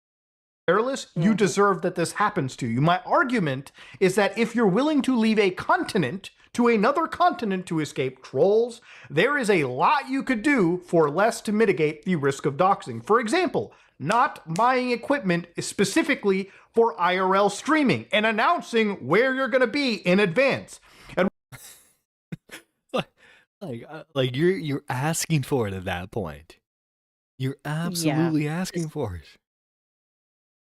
Careless, you deserve that this happens to you. My argument is that if you're willing to leave a continent to another continent to escape trolls, there is a lot you could do for less to mitigate the risk of doxing. For example, not buying equipment specifically for IRL streaming and announcing where you're going to be in advance. And like you're asking for it at that point. You're absolutely asking for it.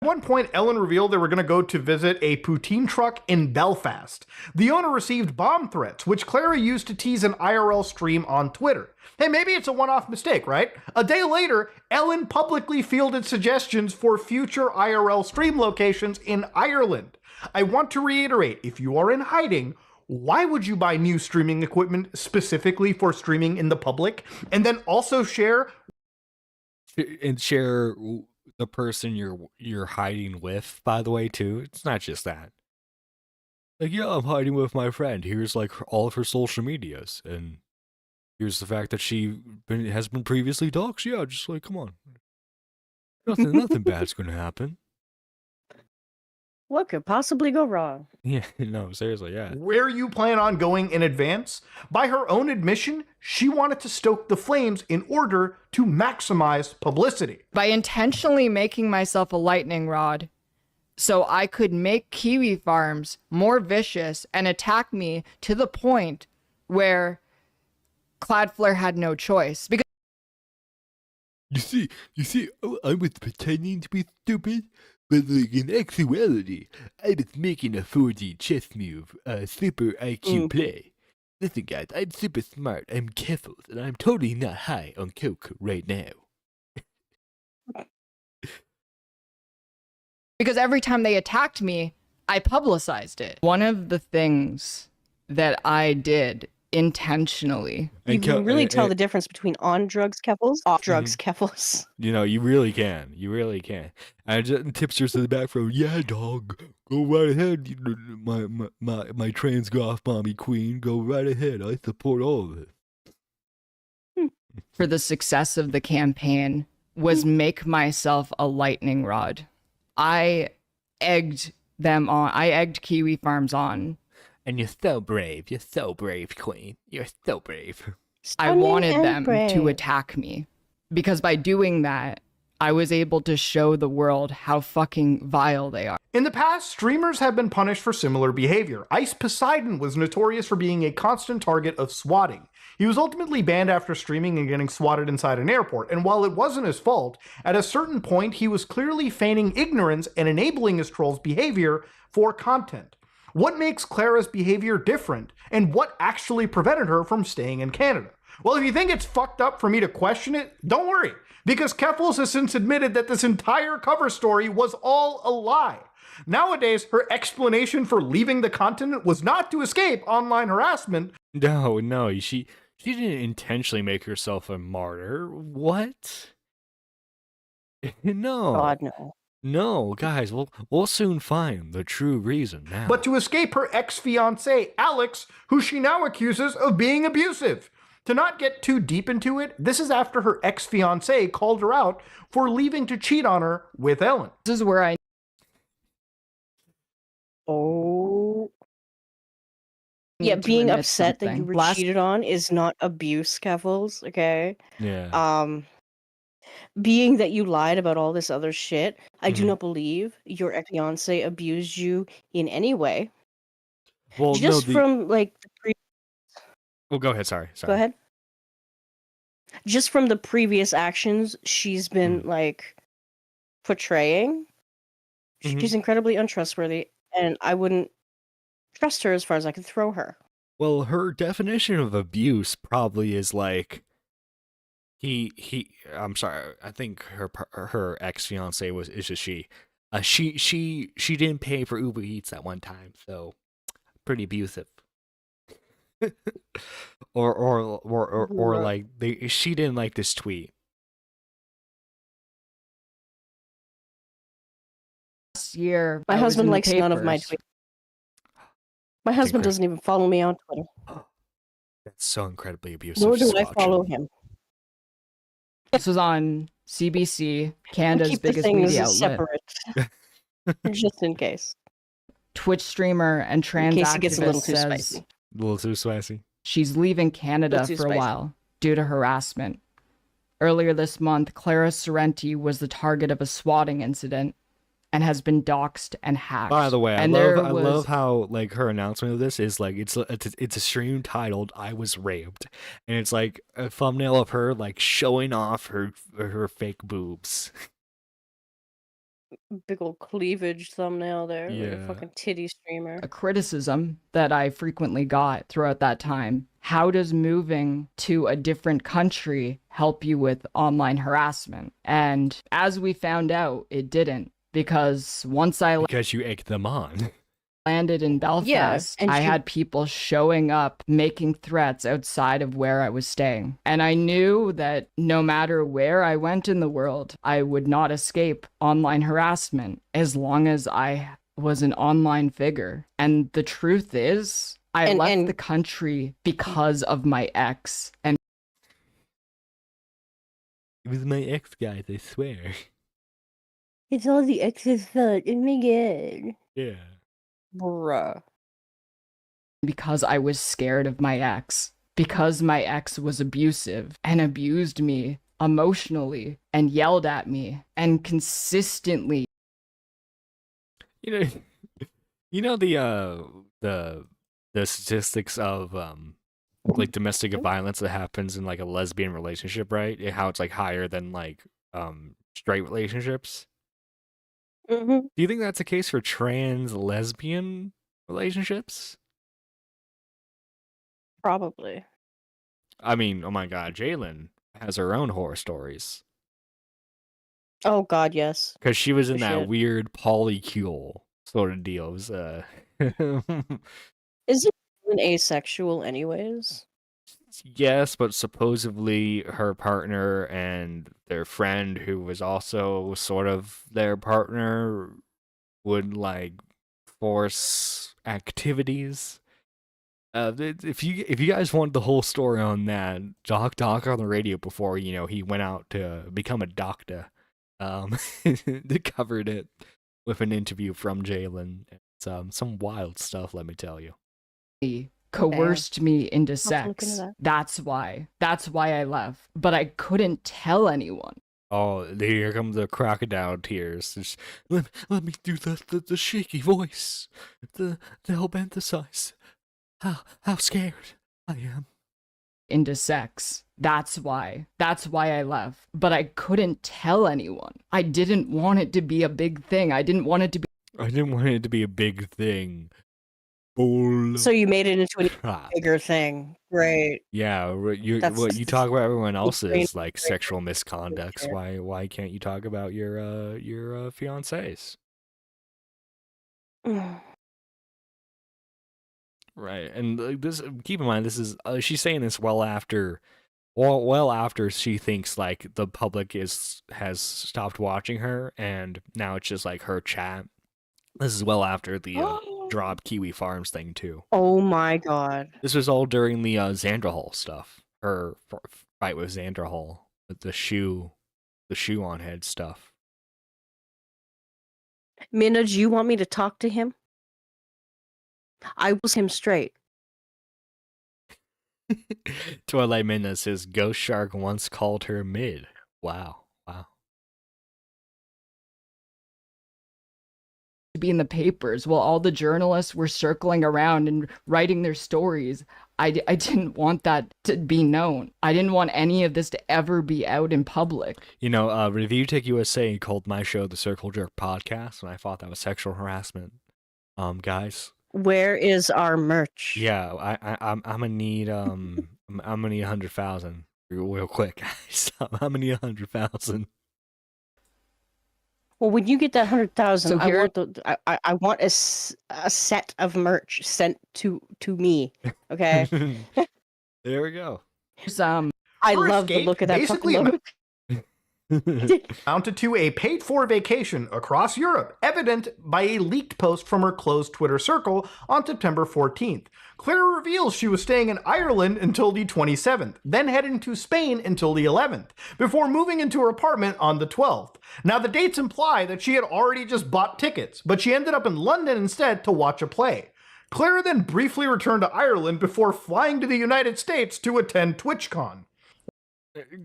At one point, Ellen revealed they were going to go to visit a poutine truck in Belfast. The owner received bomb threats, which Clara used to tease an IRL stream on Twitter. Hey, maybe it's a one-off mistake, right? A day later, Ellen publicly fielded suggestions for future IRL stream locations in Ireland. I want to reiterate, if you are in hiding, why would you buy new streaming equipment specifically for streaming in the public, and then also share the person you're hiding with, by the way, too? It's not just that. Like, yeah, I'm hiding with my friend. Here's like all of her social medias, and here's the fact that she has been previously doxxed. Yeah, just like, come on, nothing bad's gonna happen. What could possibly go wrong? Yeah, no, seriously, yeah. where you plan on going in advance. By her own admission, she wanted to stoke the flames in order to maximize publicity. By intentionally making myself a lightning rod so I could make kiwi farms more vicious and attack me to the point where Cloudflare had no choice. Because You see, I was pretending to be stupid, but like in actuality, I was making a 4D chess move, a super IQ play. Listen, guys, I'm super smart. I'm Keffal, and I'm totally not high on coke right now. because every time they attacked me, I publicized it. One of the things that I did intentionally. You can really tell the difference between on drugs Keffals, off drugs Keffals. You know, you really can. You really can. And tipsters in the back row, yeah, dog, go right ahead. My trans goth mommy queen, go right ahead. I support all of it. For the success of the campaign was make myself a lightning rod. I egged them on. I egged Kiwi Farms on. And you're so brave. You're so brave, queen. You're so brave. I wanted them to attack me because by doing that, I was able to show the world how fucking vile they are. In the past, streamers have been punished for similar behavior. Ice Poseidon was notorious for being a constant target of swatting. He was ultimately banned after streaming and getting swatted inside an airport, and while it wasn't his fault, at a certain point he was clearly feigning ignorance and enabling his troll's behavior for content. What makes Clara's behavior different, and what actually prevented her from staying in Canada? Well, if you think it's fucked up for me to question it, don't worry, because Keffals has since admitted that this entire cover story was all a lie. Nowadays, her explanation for leaving the continent was not to escape online harassment. No, she didn't intentionally make herself a martyr. What? No. God, no. No, guys, we'll soon find the true reason now. But to escape her ex-fiancé, Alex, who she now accuses of being abusive. To not get too deep into it, this is after her ex-fiancé called her out for leaving to cheat on her with Ellen. This is where I... Oh. Yeah, being upset that you were cheated on is not abuse, Keffals, okay? Yeah. Being that you lied about all this other shit, I do Mhm. not believe your ex-fiance abused you in any way. Well, no, Just from like Oh, go ahead. Sorry. go ahead. Just from the previous actions she's been like portraying, Mhm. she's incredibly untrustworthy, and I wouldn't trust her as far as I could throw her. Well, her definition of abuse probably is like I'm sorry. I think her ex fiance is a she. She didn't pay for Uber Eats at one time, so pretty abusive. or Bruh. like she didn't like this tweet. Last year, My I was husband in the likes none of my papers. tweets. My husband doesn't even follow me on Twitter. That's so incredibly abusive. Nor do I Squatch. follow him. This was on CBC, Canada's Keep the biggest things media outlet. separate. Just in case. Twitch streamer and In trans case it gets a little activist too says spicy. A little too spicy. she's leaving Canada Little too for a spicy. while due to harassment. Earlier this month, Clara Sorrenti was the target of a swatting incident and has been doxxed and hacked. By the way, I and love how like her announcement of this is like it's a stream titled "I was raped," and it's like a thumbnail of her like showing off her fake boobs. Big old cleavage thumbnail there. Like Yeah. a fucking titty streamer. a criticism that I frequently got throughout that time. How does moving to a different country help you with online harassment? And as we found out, it didn't. Because once I Because you egged them on. landed in Belfast, and I she- had people showing up, making threats outside of where I was staying. And I knew that no matter where I went in the world, I would not escape online harassment as long as I was an online figure. And the truth is, I left the country because of my ex. And It was my ex, guys. I swear. It's all the ex's fault. Oh my god. Yeah. Bruh. because I was scared of my ex, because my ex was abusive and abused me emotionally and yelled at me and consistently. You know the statistics of like domestic violence that happens in like a lesbian relationship, right? How it's like higher than like straight relationships. Mm-hmm. Do you think that's the case for trans lesbian relationships? Probably. I mean, oh my god, Jalen has her own horror stories. Oh god, yes. Because she was in For that shit. weird polycule sort of deal. It was, Isn't an asexual anyways? yes, but supposedly her partner and their friend, who was also sort of their partner, would like force activities. If you guys want the whole story on that, Doc on the radio before he went out to become a doctor, they covered it with an interview from Jalen. It's some wild stuff, let me tell you. Coerced me into I'll have to look into sex. that. That's why I left. But I couldn't tell anyone. Oh, here come the crocodile tears. Let me do the shaky voice, to help emphasize how scared I am. Into sex. That's why I left. But I couldn't tell anyone. I didn't want it to be a big thing. I didn't want it to be a big thing. Bull. So you made it into a crap. bigger thing. Great. Yeah, you That's- you talk about everyone great, else's like great, sexual misconducts. fair. Why can't you talk about your fiancés? Right, and this. Keep in mind, this is she's saying this well after she thinks like the public has stopped watching her, and now it's just like her chat. This is well after the drop Kiwi Farms thing too. Oh my god. This was all during the Xanderhall stuff. Her fight with Xanderhall with the shoe on head stuff. Minna, do you want me to talk to him? I was him straight. Twilight Minna says Ghost Shark once called her mid. Wow. be in the papers while all the journalists were circling around and writing their stories. I didn't want that to be known. I didn't want any of this to ever be out in public. You know, Review Tech USA called my show the Circle Jerk Podcast, and I thought that was sexual harassment. Guys. Where is our merch? Yeah, I'm gonna need I'm gonna need 100,000 real quick, guys. I'm gonna need 100,000. Well, when you get that 100,000, So I here- want I want a set of merch sent to me. Okay. There we go. I Her love the escape look of that basically fucking logo. amounted to a paid-for vacation across Europe, evident by a leaked post from her closed Twitter circle on September 14th. Claire reveals she was staying in Ireland until the 27th, then heading to Spain until the 11th, before moving into her apartment on the 12th. Now, the dates imply that she had already just bought tickets, but she ended up in London instead to watch a play. Claire then briefly returned to Ireland before flying to the United States to attend TwitchCon.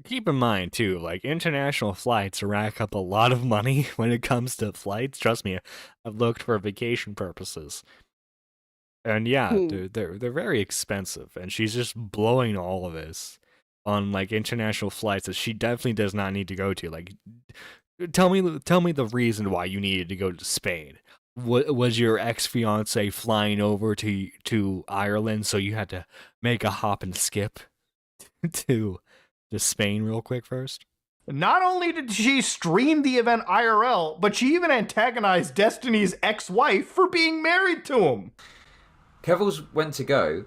Keep in mind, too, like, international flights rack up a lot of money when it comes to flights. Trust me, I've looked for vacation purposes. And yeah, they're very expensive, and she's just blowing all of this on, like, international flights that she definitely does not need to go to. Like, tell me the reason why you needed to go to Spain. Was your ex-fiance flying over to Ireland, so you had to make a hop and skip to Spain real quick first? Not only did she stream the event IRL, but she even antagonized Destiny's ex-wife for being married to him. Keffal's went to go,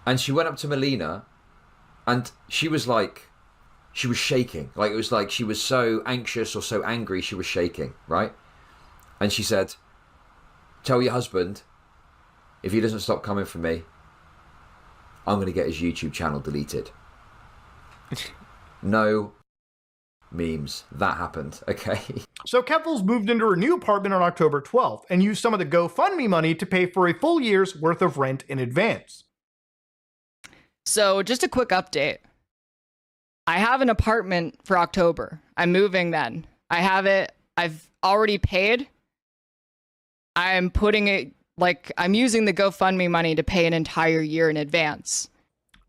and she went up to Melina, and she was shaking. Like, it was like she was so anxious or so angry, she was shaking, right? And she said, "Tell your husband, if he doesn't stop coming for me, I'm going to get his YouTube channel deleted." No memes. That happened, okay? So Keffal's moved into her new apartment on October 12th and used some of the GoFundMe money to pay for a full year's worth of rent in advance. So just a quick update. I have an apartment for October. I'm moving then. I have it. I've already paid. I'm putting it, like, I'm using the GoFundMe money to pay an entire year in advance.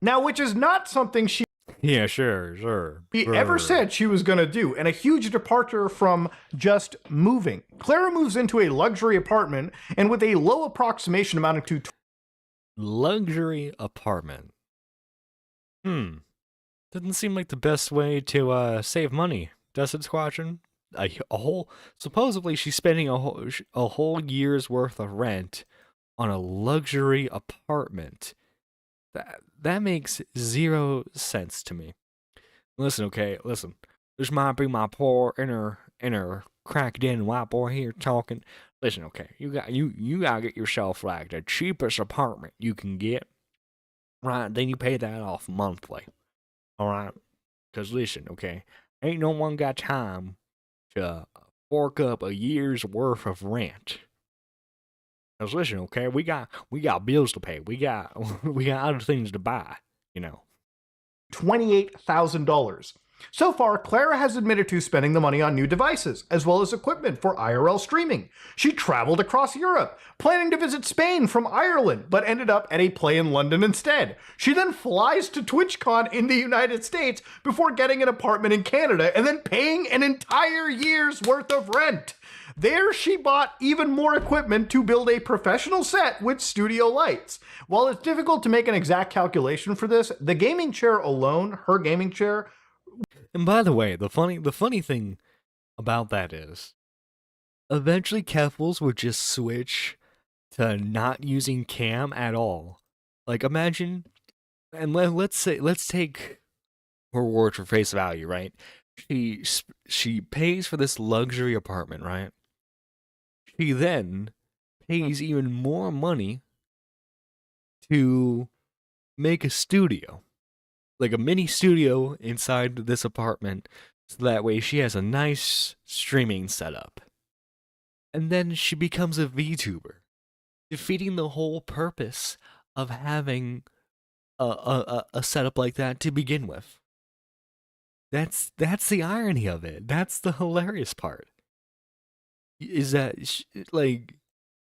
Now, which is not something she Yeah, sure. ever said she was going to do, and a huge departure from just moving. Clara moves into a luxury apartment, and with a low approximation amounting to Luxury apartment. Doesn't seem like the best way to save money, does it, Squadron? Supposedly she's spending a whole year's worth of rent on a luxury apartment. That makes zero sense to me. Listen, okay, listen. This might be my poor inner cracked in white boy here talking. Listen, okay, you gotta get yourself like the cheapest apartment you can get. Right, then you pay that off monthly. Alright? Cause listen, okay, ain't no one got time to fork up a year's worth of rent. Cause listen, okay, we got bills to pay. We got other things to buy, you know. $28,000. So far, Clara has admitted to spending the money on new devices, as well as equipment for IRL streaming. She traveled across Europe, planning to visit Spain from Ireland, but ended up at a play in London instead. She then flies to TwitchCon in the United States before getting an apartment in Canada and then paying an entire year's worth of rent. There, she bought even more equipment to build a professional set with studio lights. While it's difficult to make an exact calculation for this, the gaming chair alone, her gaming chair. And by the way, the funny thing about that is, eventually Keffals would just switch to not using cam at all. Like, imagine, and let's take her word for face value, right? She pays for this luxury apartment, right? She then pays even more money to make a studio. Like a mini studio inside this apartment, so that way she has a nice streaming setup. And then she becomes a VTuber, defeating the whole purpose of having a setup like that to begin with. That's the irony of it. That's the hilarious part. is that like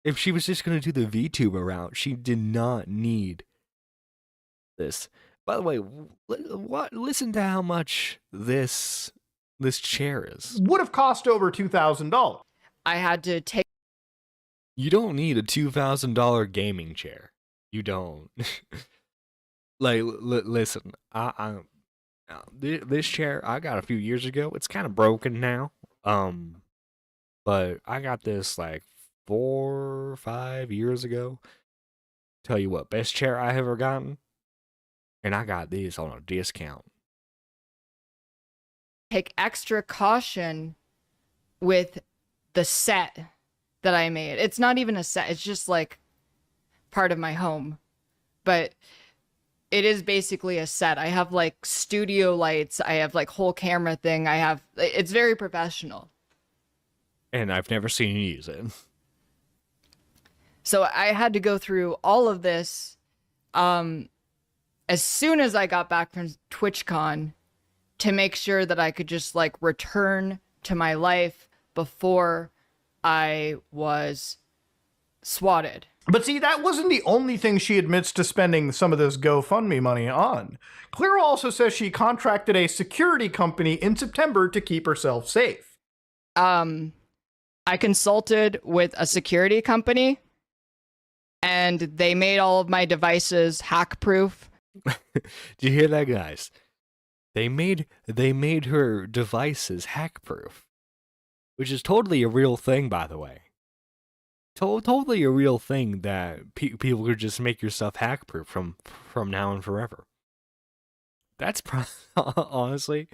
if she was just gonna do the VTuber route, she did not need this. By the way, what? Listen to how much this chair is. would have cost over $2,000. I had to take You don't need a $2,000 gaming chair. You don't. Like, listen, this chair I got a few years ago. It's kind of broken now. But I got this like 4 or 5 years ago. Tell you what, best chair I ever gotten, and I got these on a discount. take extra caution with the set that I made. It's not even a set, it's just like part of my home. But it is basically a set. I have like studio lights, I have like whole camera thing, it's very professional. And I've never seen you use it. So I had to go through all of this as soon as I got back from TwitchCon to make sure that I could just like return to my life before I was swatted. But see, that wasn't the only thing she admits to spending some of this GoFundMe money on. Clara also says she contracted a security company in September to keep herself safe. I consulted with a security company and they made all of my devices hack proof. Did you hear that, guys? They made her devices hack proof, which is totally a real thing, by the way. Totally a real thing that people could just make your stuff hack proof from now and forever. That's honestly,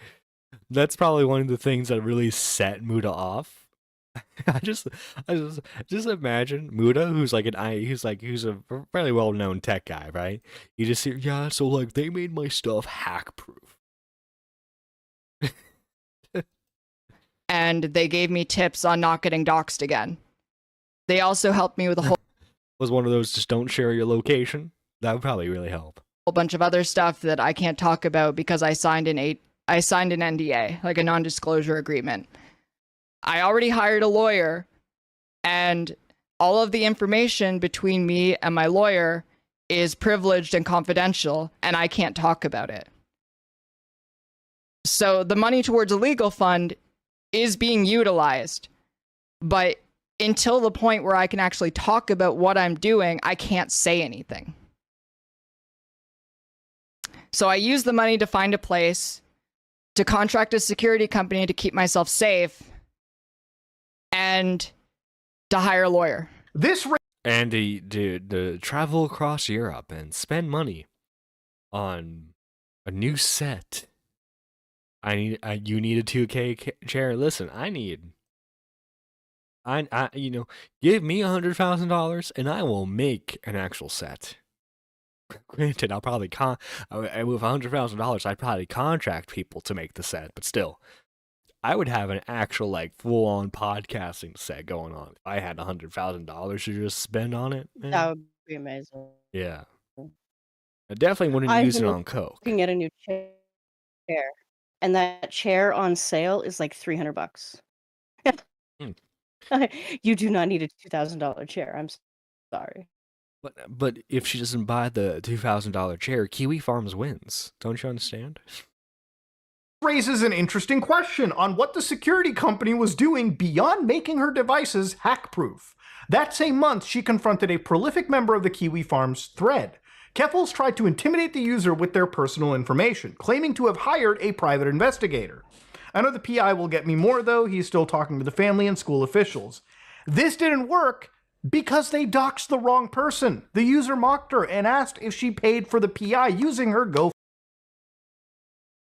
that's probably one of the things that really set Muda off. I just imagine Muda, who's a fairly well known tech guy, right? You just hear, yeah, so like they made my stuff hack proof. And they gave me tips on not getting doxxed again. They also helped me with a whole Was one of those just don't share your location? That would probably really help. bunch of other stuff that I can't talk about because I signed an NDA, like a non-disclosure agreement. I already hired a lawyer, and all of the information between me and my lawyer is privileged and confidential, and I can't talk about it. So the money towards a legal fund is being utilized, but until the point where I can actually talk about what I'm doing, I can't say anything. So I use the money to find a place, to contract a security company to keep myself safe, and to hire a lawyer. And to travel across Europe and spend money on a new set. You need a 2K chair. Listen, give me $100,000 and I will make an actual set. Granted, I'll probably with $100,000, I'd probably contract people to make the set, but still, I would have an actual like full-on podcasting set going on if I had $100,000 to just spend on it. Man. That would be amazing. Yeah, I definitely wouldn't use it on coke. Looking at a new chair, and that chair on sale is like $300. You do not need a $2,000 chair. I'm sorry. But if she doesn't buy the $2,000 chair, Kiwi Farms wins. Don't you understand? Raises an interesting question on what the security company was doing beyond making her devices hack-proof. That same month, she confronted a prolific member of the Kiwi Farms thread. Keffals tried to intimidate the user with their personal information, claiming to have hired a private investigator. I know the PI will get me more, though. He's still talking to the family and school officials. This didn't work because they doxed the wrong person. The user mocked her and asked if she paid for the PI using her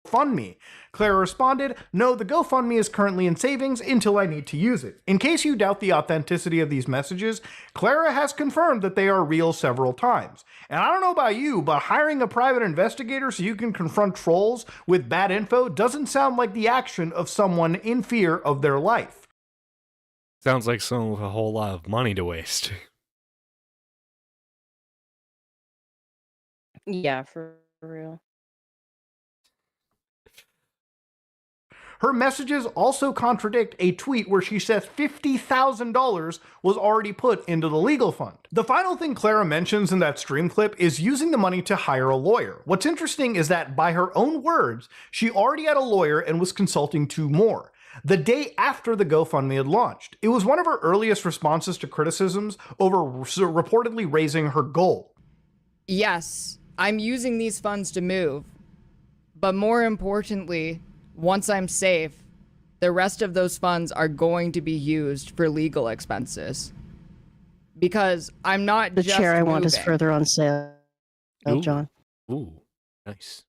GoFundMe. Clara responded, "No, the GoFundMe is currently in savings until I need to use it." In case you doubt the authenticity of these messages, Clara has confirmed that they are real several times. And I don't know about you, but hiring a private investigator so you can confront trolls with bad info doesn't sound like the action of someone in fear of their life. Sounds like someone with a whole lot of money to waste. Yeah, for real. Her messages also contradict a tweet where she says $50,000 was already put into the legal fund. The final thing Clara mentions in that stream clip is using the money to hire a lawyer. What's interesting is that by her own words, she already had a lawyer and was consulting 2 more. The day after the GoFundMe had launched. It was one of her earliest responses to criticisms over reportedly raising her goal. Yes, I'm using these funds to move. But more importantly, once I'm safe, the rest of those funds are going to be used for legal expenses. Because I'm not The just chair I want is moving. further on sale, Ooh. John. Ooh, nice.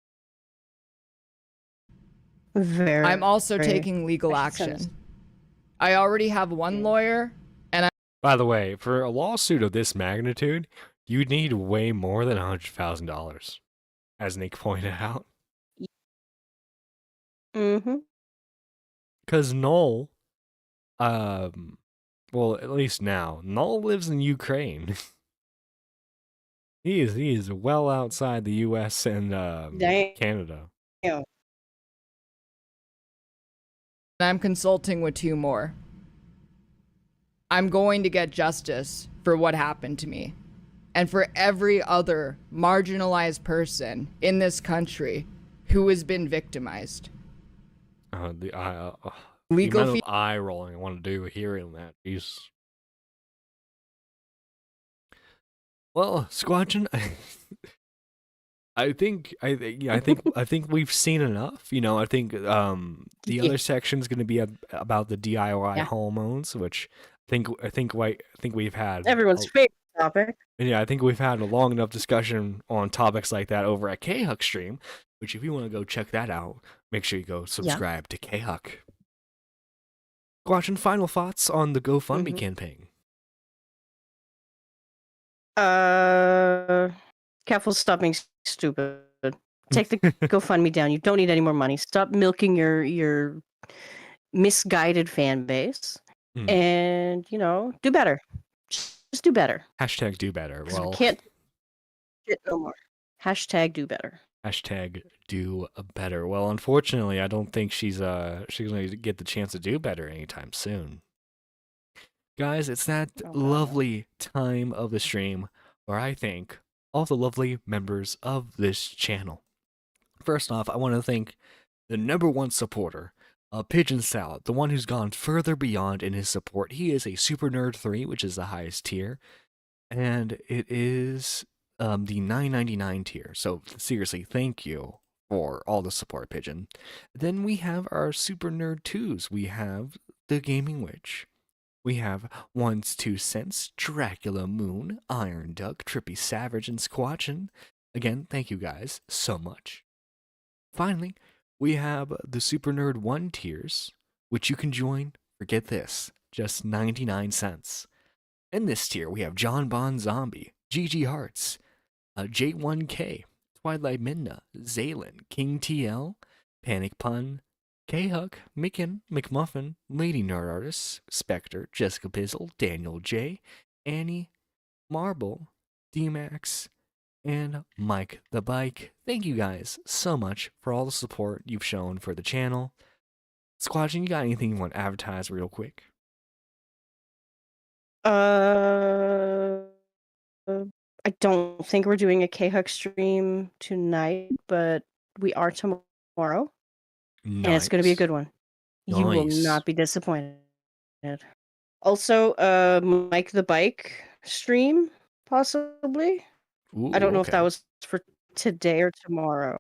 Very. I'm also very- taking legal makes action. sense. I already have one lawyer, and By the way, for a lawsuit of this magnitude, you'd need way more than $100,000, as Nick pointed out. Mm-hmm. Because Null, well, at least now, Null lives in Ukraine. he is well outside the U.S. and Damn. Canada. I'm consulting with 2 more. I'm going to get justice for what happened to me. And for every other marginalized person in this country who has been victimized. The Legal amount fee- of eye rolling I want to do hearing that. Jeez. Well, Squatchin, I think we've seen enough. You know, I think the other section's going to be about the DIY hormones, which I think we've had Everyone's favorite topic. And yeah, I think we've had a long enough discussion on topics like that over at K-Huck stream, which if you want to go check that out, make sure you go subscribe to K-Huck. Squatchin, final thoughts on the GoFundMe campaign? Keffal, stop being stupid. Take the GoFundMe down. You don't need any more money. Stop milking your misguided fan base. And, do better. Just do better. Hashtag do better. Well, we can't get no more. Hashtag do better. Hashtag do better. Well, unfortunately, I don't think she's going to get the chance to do better anytime soon. Guys, it's that lovely time of the stream where I thank all the lovely members of this channel. First off, I want to thank the #1 supporter, Pigeon Salad, the one who's gone further beyond in his support. He is a Super Nerd 3, which is the highest tier, and it is the $9.99 tier. So seriously, thank you for all the support, Pigeon. Then we have our Super Nerd 2s. We have the Gaming Witch. We have One's 2 Cents, Dracula Moon, Iron Duck, Trippy Savage, and Squatchin. Again, thank you guys so much. Finally, we have the Super Nerd 1 tiers, which you can join for, get this, just 99 cents. In this tier, we have John Bond Zombie, GG Hearts, J1K, Twilight Midna, Zaylin, King TL, Panic Pun, K-Huck, Micken, McMuffin, Lady Nerd Artist, Spectre, Jessica Pizzle, Daniel J, Annie, Marble, D-Max, and Mike the Bike. Thank you guys so much for all the support you've shown for the channel. Squatchin, you got anything you want to advertise real quick? I don't think we're doing a K-Huck stream tonight, but we are tomorrow. Nice. And it's going to be a good one. You will Nice. not be disappointed. Also, Mike the Bike stream, possibly. Ooh, I don't know if okay. that was for today or tomorrow.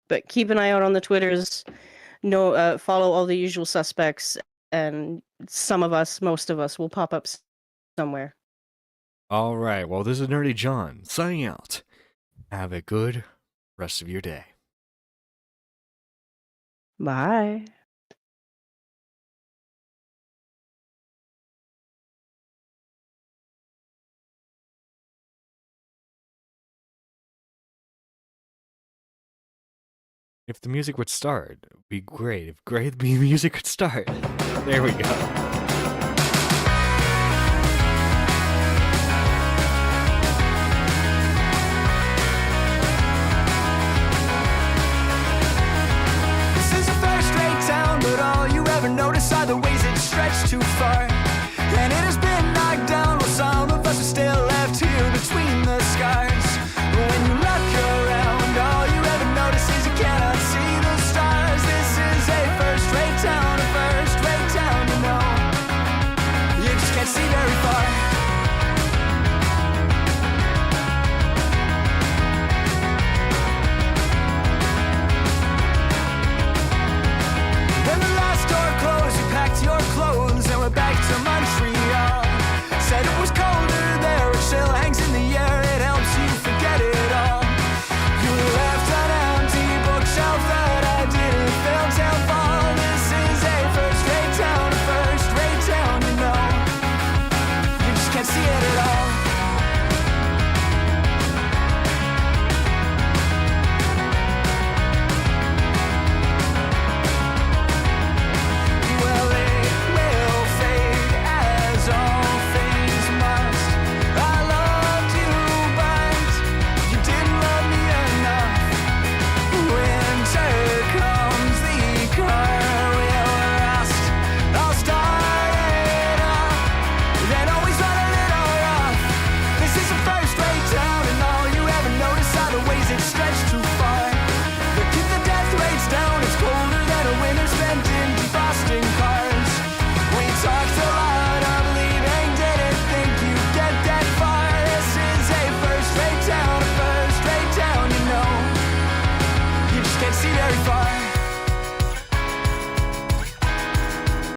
But keep an eye out on the Twitters. Follow all the usual suspects, and most of us will pop up somewhere. All right, well, this is Nerdy John signing out. Have a good rest of your day. Bye. If the music would start, it'd be great. If the music would start. There we go.